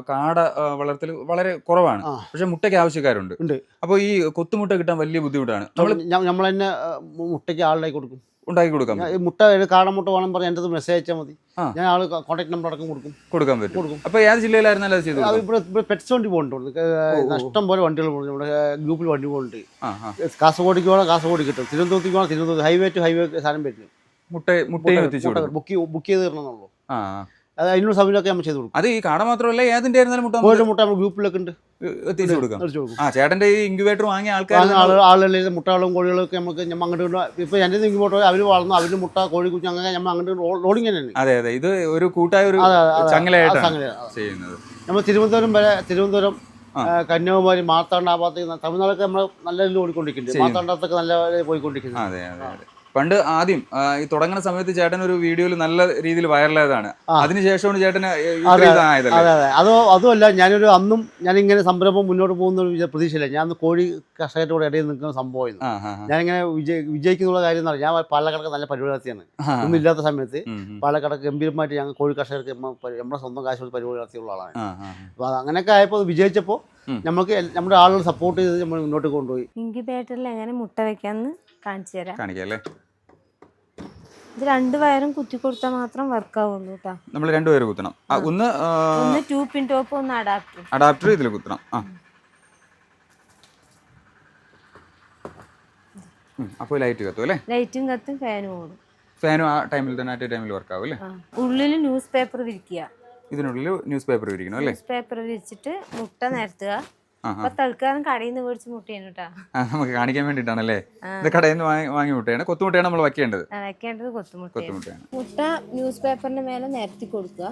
കാട വളർത്തൽ വളരെ കുറവാണ്. പക്ഷെ മുട്ടയ്ക്ക് ആവശ്യക്കാരുണ്ട്. അപ്പോൾ ഈ കൊത്തുമുട്ട കിട്ടാൻ വലിയ ബുദ്ധിമുട്ടാണ്. നമ്മൾ തന്നെ മുട്ടയ്ക്ക് ഉണ്ടാക്കി കൊടുക്കാം. മുട്ട കാടമുട്ട വേണം പറഞ്ഞാൽ എൻ്റെ മെസ്സേജ് അയച്ചാൽ മതി. ഞാൻ ആൾ കോൺടാക്ട് നമ്പർ അടക്കം കൊടുക്കാൻ പറ്റും. അപ്പോൾ ഏത് ജില്ലയിലായിരുന്നല്ലോ അത് ചെയ്തത്? ഇവിടെ പെറ്റ്സ് വണ്ടി പോകുന്നുണ്ട്. നഷ്ടം പോലെ വണ്ടികൾ പോകുന്നുണ്ട്. ഇവിടെ ഗ്രൂപ്പിൽ വണ്ടി പോകുന്നുണ്ട്. കാസർഗോഡിക്ക് വേണം കാസർഗോഡ് കിട്ടും, തിരുവനന്തപുരത്തേക്ക് വേണം തിരുവനന്തപുരം, ഹൈവേ ടു ഹൈവേ സാധനം പറ്റും. മുട്ടയും ബുക്ക് ചെയ്ത് തരണമെന്നുള്ളൂ. അത് അതിനുള്ള സമയമൊക്കെ നമ്മൾ ചെയ്ത് കൊടുക്കും. അത് ഈ കാട മാത്രമല്ല ഏതിന്റെ ആയിരുന്നാലും മുട്ട നമ്മൾ ഗ്രൂപ്പിലൊക്കെ ഉണ്ട്, എത്തിച്ചു കൊടുക്കാം. ചേട്ടന്റെ ഈ ഇൻക്യുബേറ്റർ വാങ്ങിയ ആളുകളിലെ മുട്ടകളും കോഴികളൊക്കെ നമുക്ക് അങ്ങോട്ട് ഇപ്പൊ എൻ്റെ ഇൻക്യുബേറ്റർ അവർ വളർന്നു, അവര് മുട്ട കോഴി കുഞ്ഞ് അങ്ങനെ നമ്മൾ അങ്ങോട്ട് റോഡിങ് തന്നെയാണ്. അതെ, ഇത് ഒരു കൂട്ടായ ഒരു ചങ്ങലയായിട്ടാണ് ചെയ്യുന്നത്. നമ്മൾ തിരുവനന്തപുരം കന്യാകുമാരി മാർത്താണ്ഡ ആ ഭാഗത്തേക്ക് തമിഴ്നാടൊക്കെ നമ്മൾ നല്ല രീതിയിൽ ഓടിക്കൊണ്ടിരിക്കുന്നുണ്ട്. മാർത്താണ്ഡത്തൊക്കെ നല്ല പോയിക്കൊണ്ടിരിക്കുന്നത്. അതെ. പണ്ട് ആദ്യം ഈ തുടങ്ങുന്ന സമയത്ത് ചേട്ടൻ ഒരു വീഡിയോയിൽ നല്ല രീതിയിൽ വൈറലായതാണ്. അതിനുശേഷമാണ് ചേട്ടന് അതുമല്ല, അന്നും ഞാനിങ്ങനെ സംരംഭം മുന്നോട്ട് പോകുന്ന ഒരു പ്രതീക്ഷയില്ല. ഞാൻ കോഴി കർഷകരുടെ ഇടയിൽ നിൽക്കുന്ന സംഭവമായിരുന്നു. ഞാനിങ്ങനെ വിജയിക്കുന്നുള്ള കാര്യം എന്ന് പറഞ്ഞാൽ ഞാൻ പാലക്കാടൊക്കെ നല്ല പരിപാടി നടത്തിയാണ്. ഒന്നും ഇല്ലാത്ത സമയത്ത് പാലക്കാടൊക്കെ ഗംഭീരമായിട്ട് ഞങ്ങൾ കോഴി കർഷകർക്ക് നമ്മുടെ സ്വന്തം കാശ് കൊണ്ട് പരിപാടി നടത്തിയുള്ള ആളാണ്. അപ്പോൾ അങ്ങനെയൊക്കെ ആയപ്പോൾ വിജയിച്ചപ്പോൾ നമുക്ക് നമ്മുടെ ആളുകൾ സപ്പോർട്ട് ചെയ്ത് നമ്മൾ മുന്നോട്ട് കൊണ്ടുപോയി. ഇൻക്യുബേറ്ററിൽ എങ്ങനെ മുട്ട വെക്കാന്ന് കാണിച്ചു തരാം. കാണിക്കല്ലേ? ഇത് 2 വയറും കുത്തി കൊടുത്താൽ മാത്രം വർക്ക് ആവുള്ളൂ കേട്ടോ. നമ്മൾ 2 വയർ കുത്തണം. ഒന്ന് 2 പിൻ ടോപ്പ്, ഒന്ന് അഡാപ്റ്റർ ഇതിൽ കുത്തണം. അപ്പോൾ ലൈറ്റ് കത്തും അല്ലേ? ലൈറ്റും കത്തും, ഫാനും ഓടും. ഫാനും ആ ടൈമിൽ തന്നെ ടൈമിൽ വർക്ക് ആവും അല്ലേ? ഉള്ളിൽ ന്യൂസ് പേപ്പർ വിരിക്കുക. ഇതിനുള്ളിൽ ന്യൂസ് പേപ്പർ വിരിക്കണം അല്ലേ? ന്യൂസ് പേപ്പർ വിരിച്ചിട്ട് മുട്ട നിരത്തുക. അപ്പൊ തൽക്കാലം കടയിൽ നിന്ന് മേടിച്ച് മുട്ടയാണ് കേട്ടോ. നമുക്ക് കാണിക്കാൻ വേണ്ടിട്ടാണല്ലേ? ഇത് കടയിൽ നിന്ന് വാങ്ങി മുട്ടയാണ്. കൊത്തുമുട്ടയാണ് നമ്മൾ വെക്കേണ്ടത്. വെക്കേണ്ടത് കൊത്തുമുട്ടയാണ്. മുട്ട ന്യൂസ് പേപ്പറിന്റെ മേലെ നിരത്തി കൊടുക്കുക.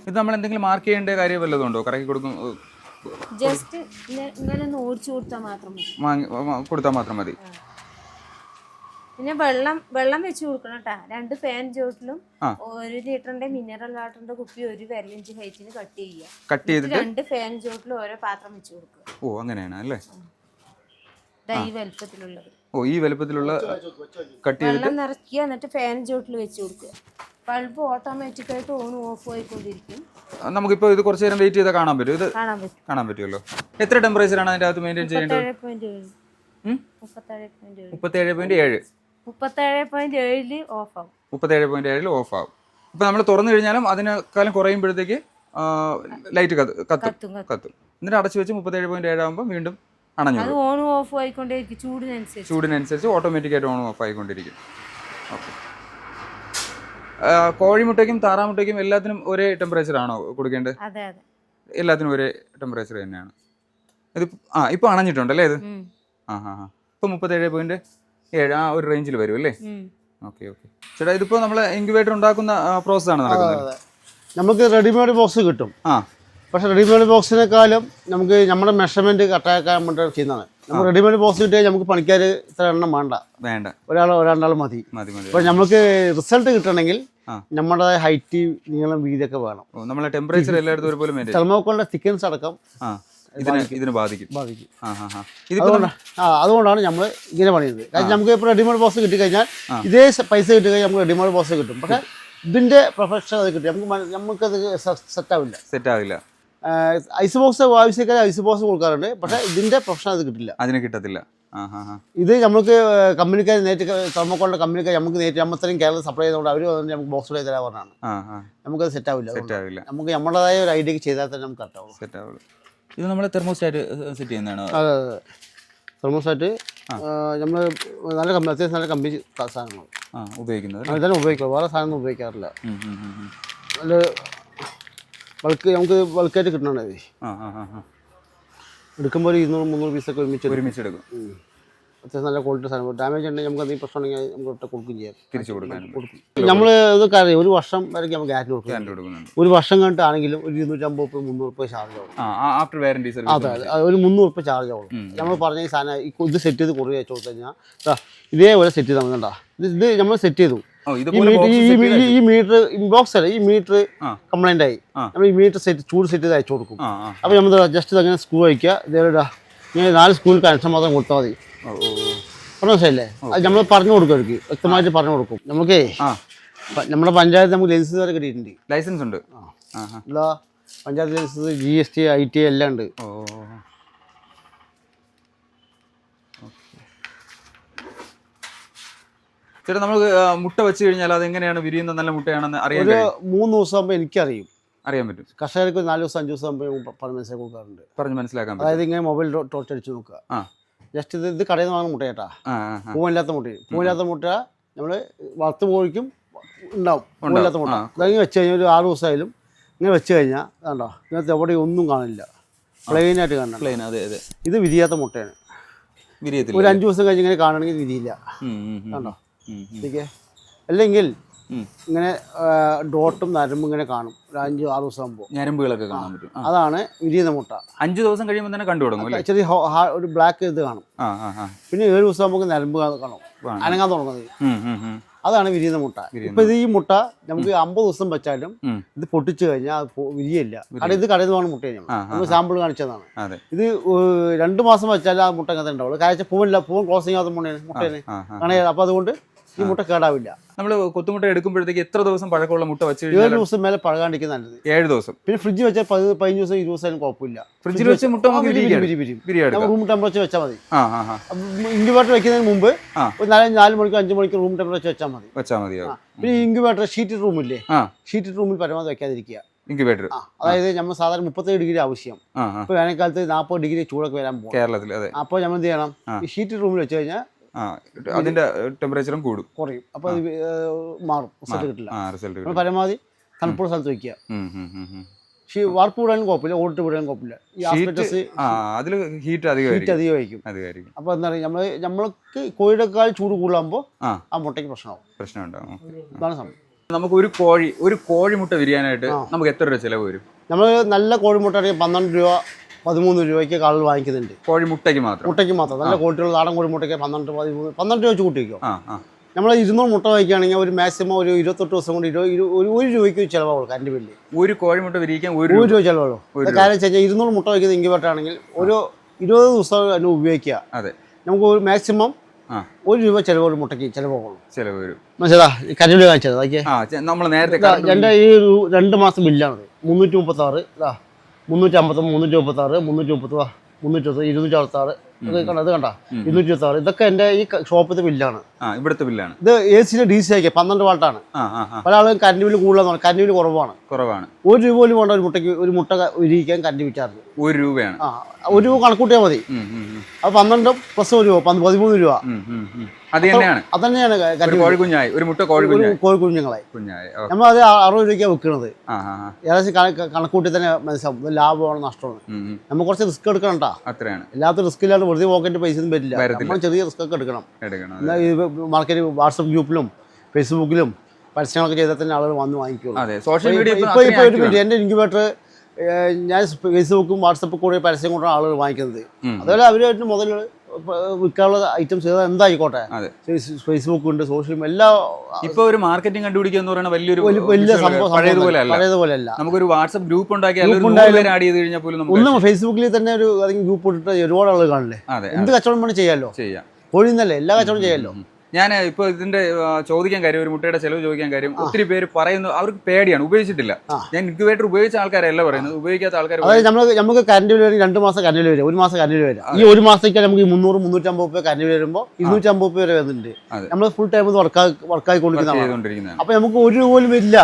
ഇത് നമ്മൾ എന്തെങ്കിലും മാർക്ക് ചെയ്യേണ്ട കാര്യം വല്ലതും ഉണ്ടോ? കറക്കി കൊടുക്കും, ജസ്റ്റ് ഇങ്ങനെ ഓടിച്ചു കൊടുത്താൽ മാത്രം മതി. പിന്നെ വെള്ളം വെച്ച് കൊടുക്കണം കേട്ടാ. 2 ഫാൻ ചോട്ടിലും 1 ലിറ്ററിന്റെ മിനറൽ വാട്ടറിന്റെ കുപ്പി 1 വിരലിഞ്ച് ഹൈറ്റിന് കട്ട് ചെയ്തിട്ട് 2 ഫാൻ ചോട്ടിലും ഓരോ പാത്രം വെച്ച് കൊടുക്കുക. ഓ അങ്ങനെയാണ് അല്ലേ? ഈ വലുപ്പത്തിലുള്ളത്. ഓ ഈ വലുപ്പത്തിലുള്ള കട്ട് ചെയ്തിട്ട് വെള്ളം നിറയ്ക്കുക. എന്നിട്ട് ഫാൻ ചോട്ടിൽ വെച്ച് കൊടുക്കുക. ബൾബ് ഓട്ടോമാറ്റിക് ആയിട്ട് ഓൺ ഓഫ് ആയിക്കൊണ്ടിരിക്കും. നമുക്കിപ്പോ ഇത് കുറച്ച് നേരം വെയിറ്റ് ചെയ്താൽ കാണാൻ പറ്റും. ഇത് കാണാൻ പറ്റുമല്ലോ. എത്ര ടെമ്പറേച്ചർ ആണ് അതിന്റെ അകത്ത് മെയിൻറ്റെയിൻ ചെയ്യേണ്ടത്? 37.7 ഓഫ് ആവും. 37.7 ഓഫ് ആവും. ഇപ്പൊ നമ്മൾ തുറന്നു കഴിഞ്ഞാലും അതിനേക്കാളും കുറയുമ്പോഴത്തേക്ക് ലൈറ്റ് കത്തും. എന്നിട്ട് അടച്ചു വെച്ച് 37.7 ആകുമ്പോൾ വീണ്ടും അണഞ്ഞു. അത് ഓൺ ഓഫ് ആയിക്കൊണ്ടേയിരിക്കും ചൂടിനനുസരിച്ച് ഓട്ടോമാറ്റിക് ആയിട്ട് ഓൺ ഓഫ് ആയിക്കൊണ്ടിരിക്കും. ഓക്കെ. കോഴിമുട്ടയ്ക്കും താറാമുട്ടയ്ക്കും എല്ലാത്തിനും ഒരേ ടെമ്പറേച്ചർ ആണോ കൊടുക്കേണ്ടത്? അതെ. എല്ലാത്തിനും ഒരേ ടെമ്പറേച്ചർ തന്നെയാണ്. ഇത് ഇപ്പൊ അണഞ്ഞിട്ടുണ്ടല്ലേ ഇത്? ഇപ്പൊ 37.7 ആ ഒരു റേഞ്ചിൽ വരും അല്ലേ? ഓക്കെ. ചേട്ടാ ഇതിപ്പോ നമ്മള് ഇൻക്യുബേറ്റർ ഉണ്ടാക്കുന്ന പ്രോസസ് ആണ് നടക്കുന്നത്. നമുക്ക് റെഡിമെയ്ഡ് ബോക്സ് കിട്ടും. പക്ഷെ റെഡിമെയ്ഡ് ബോക്സിനെക്കാളും നമുക്ക് നമ്മുടെ മെഷർമെന്റ് കറക്റ്റാക്കാൻ വേണ്ടി ചെയ്യുന്നതാണ്. നമുക്ക് റെഡിമെയ്ഡ് ബോക്സ് കിട്ടിയാൽ നമുക്ക് പണിക്കാർ ഇത്ര എണ്ണം വേണ്ട, ഒരാൾ മതി. അപ്പോൾ നമുക്ക് റിസൾട്ട് കിട്ടണമെങ്കിൽ നമ്മുടെ ഹൈറ്റ്, നീളം, വീതിയൊക്കെ വേണം. നമ്മളെ ടെമ്പറേച്ചർ എല്ലായിടത്തും ഒരുപോലെ തെർമോക്കോളിന്റെ തിക്നെസ് അടക്കം ഇതിന് ബാധിക്കും. അതുകൊണ്ടാണ് നമ്മൾ ഇങ്ങനെ പണിയുന്നത്. കാരണം നമുക്ക് ഇപ്പോൾ റെഡിമെയ്ഡ് ബോക്സ് കിട്ടിക്കഴിഞ്ഞാൽ ഇതേ പൈസ കിട്ടിക്കഴിഞ്ഞാൽ നമുക്ക് റെഡിമെയ്ഡ് ബോക്സ് കിട്ടും. പക്ഷേ ഇതിന്റെ പ്രൊഫഷൻ അത് കിട്ടും, നമുക്കത് സെറ്റ് ആവില്ല. ഐസ് ബോക്സ് ആവശ്യക്കാർ ഐസ് ബോക്സ് കൊടുക്കാറുണ്ട്. പക്ഷേ ഇതിന്റെ പ്രൊഫഷൻ അത് കിട്ടില്ല. ഇത് നമുക്ക് കമ്പനിക്കാർ നേരിട്ട് തെർമോക്കോളിന്റെ കമ്പനിക്കാർ നമുക്ക് നേരിട്ട് നമ്മത്രയും കേരളം സപ്ലൈ ചെയ്തുകൊണ്ട് അവർ നമുക്ക് ബോക്സ് തരാൻ പറഞ്ഞാണ്. നമുക്കത് സെറ്റ് ആവില്ല. നമുക്ക് നമ്മുടേതായ ഒരു ഐഡിയക്ക് ചെയ്താൽ തന്നെ നമുക്ക് സെറ്റാവുള്ളൂ. ഇത് നമ്മൾ തെർമോസ്റ്റാറ്റ് സെറ്റ് ചെയ്യുന്നതാണ്. അതെ. തെർമോസ്റ്റാറ്റ് നമ്മൾ അത്യാവശ്യം നല്ല കമ്പനി സാധനങ്ങൾ ഉപയോഗിക്കുന്നത്. അത് തന്നെ ഉപയോഗിക്കുക, വേറെ സാധനം ഉപയോഗിക്കാറില്ല. നല്ല നമുക്ക് ബൾക്കായിട്ട് കിട്ടണത്. എടുക്കുമ്പോൾ 200-300 പീസൊക്കെ ഒരുമിച്ച് എടുക്കും. അത്യാവശ്യം നല്ല ക്വാളിറ്റി സാധനം. ഡാമേജ് ഉണ്ടെങ്കിൽ നമുക്ക് എന്തെങ്കിലും പ്രശ്നം ഉണ്ടെങ്കിൽ നമുക്ക് കൊടുക്കുകയും ചെയ്യാം, തിരിച്ചു കൊടുക്കും. നമ്മൾ ഇതൊക്കെ അറിയാം, 1 വർഷം വരെ നമുക്ക് ഗ്യാരണ്ടി കൊടുക്കുന്നുണ്ട്. 1 വർഷം കഴിഞ്ഞിട്ടാണെങ്കിലും ഒരു 250-300 ചാർജ് ആവും. അതെ, ഒരു 300 ചാർജ് ആവും. നമ്മൾ പറഞ്ഞ ഈ സാധനം ഇത് സെറ്റ് ചെയ്ത് കുറേ അയച്ചു കൊടുത്തു കഴിഞ്ഞാൽ ഇതേപോലെ സെറ്റ് ചെയ്ത് നമുക്ക് ഇത് നമ്മൾ സെറ്റ് ചെയ്തു. ഈ മീറ്റർ ബോക്സ് അല്ല, ഈ മീറ്റർ കംപ്ലൈന്റ് ആയി. നമ്മൾ ഈ മീറ്റർ ചൂട് സെറ്റ് ചെയ്ത് അയച്ചു കൊടുക്കും. അപ്പോൾ നമ്മൾ ജസ്റ്റ് അങ്ങനെ സ്ക്രൂ വയ്ക്കുക. ഇതേടാ ഇങ്ങനെ 4 സ്ക്രൂവിൽ കണക്ഷൻ മാത്രം കൊടുത്താൽ മതി. മനസ്സിലല്ലേ? അത് നമ്മൾ പറഞ്ഞു കൊടുക്കും, അവർക്ക് വ്യക്തമായിട്ട് പറഞ്ഞു കൊടുക്കും. നമുക്കേ നമ്മുടെ പഞ്ചായത്ത് നമുക്ക് ലൈസൻസ് വരെ കിട്ടിയിട്ടുണ്ട്. ലൈസൻസ് ഉണ്ട്. പഞ്ചായത്ത് ലൈസൻസ്, GST, IT എല്ലാം ഉണ്ട്. ചേട്ടാ നമുക്ക് മുട്ട വെച്ച് കഴിഞ്ഞാൽ അത് എങ്ങനെയാണ് വിരിയുന്ന നല്ല മുട്ടയാണെന്ന് അറിയാൻ ഒരു 3 ദിവസം ആകുമ്പോൾ അറിയാൻ പറ്റും. കർഷകർക്ക് 4 ദിവസം 5 ദിവസം ആകുമ്പോൾ പറഞ്ഞ് മനസ്സിലാക്കാൻ പറ്റും. അതായത് ഇങ്ങനെ മൊബൈൽ ടോർച്ച് അടിച്ച് നോക്കുക. ജസ്റ്റ് ഇത് കടയിൽ നിന്ന് വാങ്ങുന്ന മുട്ട ചേട്ടാ, പൂവില്ലാത്ത മുട്ട നമ്മൾ വളർത്ത് പോയിക്കും ഉണ്ടാവും. പൂവില്ലാത്ത മുട്ട ഇതങ്ങനെ വെച്ച് കഴിഞ്ഞാൽ ഒരു 6 ദിവസമായാലും ഇങ്ങനെ വെച്ച് കഴിഞ്ഞാൽ കണ്ടോ, ഇതിനകത്ത് എവിടെ ഒന്നും കാണില്ല, പ്ലെയിനായിട്ട് കാണണം. ഇത് വിരിയാത്ത മുട്ടയാണ്. ഒരു 5 ദിവസം കഴിഞ്ഞ് ഇങ്ങനെ കാണണമെങ്കിൽ വിരിയില്ല, കണ്ടോ. അല്ലെങ്കിൽ ഇങ്ങനെ ഡോട്ടും നരമ്പും ഇങ്ങനെ കാണും. ഒരു 5-6 ദിവസം ആകുമ്പോൾ ഞരമ്പുകളൊക്കെ കാണാൻ പറ്റും. അതാണ് വിരിയുന്ന മുട്ട. 5 ദിവസം കഴിയുമ്പോൾ തന്നെ കണ്ടു തുടങ്ങും. ചെറിയ ഒരു ബ്ലാക്ക് ഇത് കാണും. പിന്നെ 7 ദിവസം ആകുമ്പോൾ നരമ്പ് കാണും, അനങ്ങാൻ തുടങ്ങുന്നത്. അതാണ് വിരിയുന്ന മുട്ട. ഇപ്പൊ ഈ മുട്ട നമുക്ക് 50 ദിവസം വെച്ചാലും ഇത് പൊട്ടിച്ചു കഴിഞ്ഞാൽ വിരിയില്ല. ഇത് കടയിൽ നിന്ന് മുട്ടയാണ്, നമ്മൾ സാമ്പിൾ കാണിച്ചതാണ്. ഇത് 2 മാസം വെച്ചാൽ ആ മുട്ട അങ്ങനെ ഉണ്ടാവുള്ളൂ. കാരണം പൂവൻ ക്ലോസ് ചെയ്യാത്ത മുട്ടയാണ് കാണുക. അപ്പൊ അതുകൊണ്ട് ഈ മുട്ട കേടാവില്ല. നമ്മൾ കൊത്തുമുട്ട എടുക്കുമ്പോഴത്തേക്ക് എത്ര ദിവസം പഴക്കമുള്ള മുട്ട വെച്ച് 7 ദിവസം മേലെ പഴകാണ്ടിരിക്കുന്ന നല്ലത്. 7 ദിവസം. പിന്നെ ഫ്രിഡ്ജ് വെച്ചാൽ 15 ദിവസം 20 ദിവസം കുഴപ്പമില്ല. ഫ്രിഡ്ജിൽ വെച്ച് മുട്ട റൂം ടെമ്പറേച്ചർ വെച്ചാൽ മതി. ഇൻക്യുബേറ്റർ വെക്കുന്നതിന് മുമ്പ് ഒരു 4 മണിക്കൂർ 5 മണിക്കൂർ റൂം ടെമ്പറേച്ചർ വെച്ചാൽ മതി. പിന്നെ ഇൻക്യുബേറ്റർ ഷീറ്റഡ് റൂമില്ലേ, ഷീറ്റഡ് റൂമിൽ പരമാവധി വെക്കാതിരിക്കുക. ഇൻക്യുബേറ്റർ അതായത് നമ്മൾ സാധാരണ 37 ഡിഗ്രി ആവശ്യം. ഇപ്പൊ വേനൽക്കാലത്ത് 40 ഡിഗ്രി ചൂടൊക്കെ വരാൻ പോകും കേരളത്തിൽ. അപ്പോൾ നമ്മൾ എന്ത് ചെയ്യണം, ഈ ഷീറ്റഡ് റൂമിൽ വെച്ച് കഴിഞ്ഞാൽ അതിന്റെ ടെമ്പറേച്ചറും കുറയും. അപ്പോൾ അത് മാറും, റിസൾട്ട് കിട്ടില്ല. നമ്മൾ പരമാവധി തണുപ്പുള്ള സ്ഥലത്ത് വയ്ക്കുക. പക്ഷേ വാർപ്പ് വിടാനും കുഴപ്പമില്ല, ഓടിട്ട് വിടാനും കുഴപ്പമില്ല. ഈ ആസ്പെറ്റസ് അതിൽ ഹീറ്റ് അധികമായിരിക്കും. അപ്പോൾ എന്താ പറയുക, നമ്മൾക്ക് കോഴിയേക്കാൾ ചൂട് കൂടുതലാകുമ്പോൾ ആ മുട്ടയ്ക്ക് പ്രശ്നമുണ്ടാകും. ഇതാണ് സംഭവം. നമുക്ക് ഒരു കോഴിമുട്ട വിരിയാനായിട്ട് നമുക്ക് എത്ര രൂപ ചിലവ് വരും? നമ്മൾ നല്ല കോഴിമുട്ട ആണെങ്കിൽ 12 രൂപ 13 രൂപയ്ക്ക് ആളുകൾ വാങ്ങിക്കുന്നുണ്ട്. കോഴിമുട്ടയ്ക്ക് മാത്രം നല്ല ക്വാളിറ്റിയുള്ള നാടൻ കോഴിമുട്ടയ്ക്ക് 12 രൂപ വെച്ച് കൂട്ടിക്കോ. നമ്മൾ 200 മുട്ട വാങ്ങിക്കുകയാണെങ്കിൽ ഒരു മാക്സിമം ഒരു 28 ദിവസം കൊണ്ട് 1 രൂപയ്ക്ക് ചിലവാകുള്ളൂ. കറണ്ട് ബില്ല് ഒരു കോഴിമുട്ട വിരിക്കാൻ 1 രൂപ ചിലവുള്ളൂ. കാര്യം വെച്ച് കഴിഞ്ഞാൽ 200 മുട്ട വയ്ക്കുന്ന ഇൻക്യുബേറ്റർ ആണെങ്കിൽ ഒരു 20 ദിവസം അതിന് ഉപയോഗിക്കുക. നമുക്ക് ഒരു മാക്സിമം 1 രൂപ ചിലവ് മുട്ടയ്ക്ക് ചിലവാകുള്ളൂ. മനസ്സിലാ? കറണ്ട് ബില്ല് കാണിച്ചത് നമ്മൾ നേരത്തെ എൻ്റെ ഈ 2 മാസം ബില്ലാണ് 336, 350, 336, 330, 266, അത് കണ്ട 226. ഇതൊക്കെ എൻ്റെ ഈ ഷോപ്പിലത്തെ ബില്ലാണ്. ഇവിടുത്തെ ബില്ലാണ്. ഇത് AC DC ആക്കിയ 12 വാട്ടാണ്. പല ആളുകളും കറണ്ട് ബില്ല് കൂടുതലാണ്, കറണ്ട് ബില്ല് കുറവാണ്. 1 രൂപ പോലും വേണ്ട ഒരു മുട്ട വിരിയിക്കാൻ കറണ്ട് വിറ്റാറ് 1 രൂപയാണ്. 1 രൂപ കണക്കൂട്ടിയാൽ മതി. അത് 12 പ്ലസ് 1 രൂപ 13 രൂപ. അത് തന്നെയാണ് കോഴിക്കുഞ്ഞുങ്ങളെ നമ്മൾ അത് 60 രൂപയ്ക്കാണ് വെക്കുന്നത്. ഏകദേശം കണക്കൂട്ടി തന്നെ മനസ്സിലാവും ലാഭമാണ് നഷ്ടമാണ്. നമ്മൾ കുറച്ച് റിസ്ക് എടുക്കണം കേട്ടോ. എല്ലാത്തും റിസ്ക് ഇല്ലാണ്ട് വെറുതെ പോക്കറ്റ് പൈസ ഒന്നും പറ്റില്ല. നമ്മൾ ചെറിയ റിസ്ക് ഒക്കെ എടുക്കണം. മാർക്കറ്റ് വാട്സപ്പ് ഗ്രൂപ്പിലും ഫേസ്ബുക്കിലും പരസ്യങ്ങളൊക്കെ ചെയ്താൽ തന്നെ ആളുകൾ വന്ന് വാങ്ങിക്കുള്ളൂ. ഇപ്പൊ എൻ്റെ ഇൻക്യുബേറ്റർ ഞാൻ ഫേസ്ബുക്കും വാട്സപ്പും കൂടെ പരസ്യം കൊണ്ടാണ് ആളുകൾ വാങ്ങിക്കുന്നത്. അതുപോലെ അവരായിട്ട് മുതൽ വിൽക്കാനുള്ള ഐറ്റംസ് എന്തായിക്കോട്ടെ, ഫേസ്ബുക്ക് ഉണ്ട്, സോഷ്യൽ എല്ലാ ഇപ്പൊ ഒരു മാർക്കറ്റിംഗ് കണ്ടുപിടിക്കുക എന്ന് പറയുന്നത് വലിയ സംഭവം പഴയതുപോലെയല്ല. നമുക്കൊരു വാട്സ്ആപ്പ് ഗ്രൂപ്പ് ഒന്നും ഫേസ്ബുക്കിൽ തന്നെ ഒരു ഗ്രൂപ്പ് ഇട്ടിട്ട് ഒരുപാട് ആളുകൾ കാണില്ലേ. എന്ത് കച്ചവടം വേണം ചെയ്യാമല്ലോ. കോഴി നിന്നല്ലേ എല്ലാ കച്ചവടം ചെയ്യാമല്ലോ. ഞാൻ ഇപ്പോൾ ഇതിന്റെ ചോദിക്കാൻ കാര്യം, ഒരു മുട്ടയുടെ ചെലവ് ചോദിക്കാൻ കാര്യം, ഒത്തിരി പേര് പറയുന്നു അവർക്ക് പേടിയാണ്, ഉപയോഗിച്ചിട്ടില്ല. ഞാൻ ഇൻക്യുബേറ്റർ ഉപയോഗിച്ച ആൾക്കാരല്ല പറയുന്നത്, ഉപയോഗിക്കാത്ത ആൾക്കാർ. അതായത് നമുക്ക് കറണ്ട് ബില്ല് 2 മാസം കറണ്ട് ബില്ല് വരും, 1 മാസം കറണ്ട് ബില്ല് വരും. ഈ 1 മാസത്തേക്ക് നമുക്ക് 300, 350 രൂപ കറണ്ട് ബില്ല് വരുമ്പോൾ 250 രൂപ വരെ വരുന്നുണ്ട്. നമ്മൾ ഫുൾ ടൈം വർക്കായിക്കൊണ്ടിരിക്കുന്നതാണ്. അപ്പൊ നമുക്ക് 1 രൂപ പോലും വരില്ല.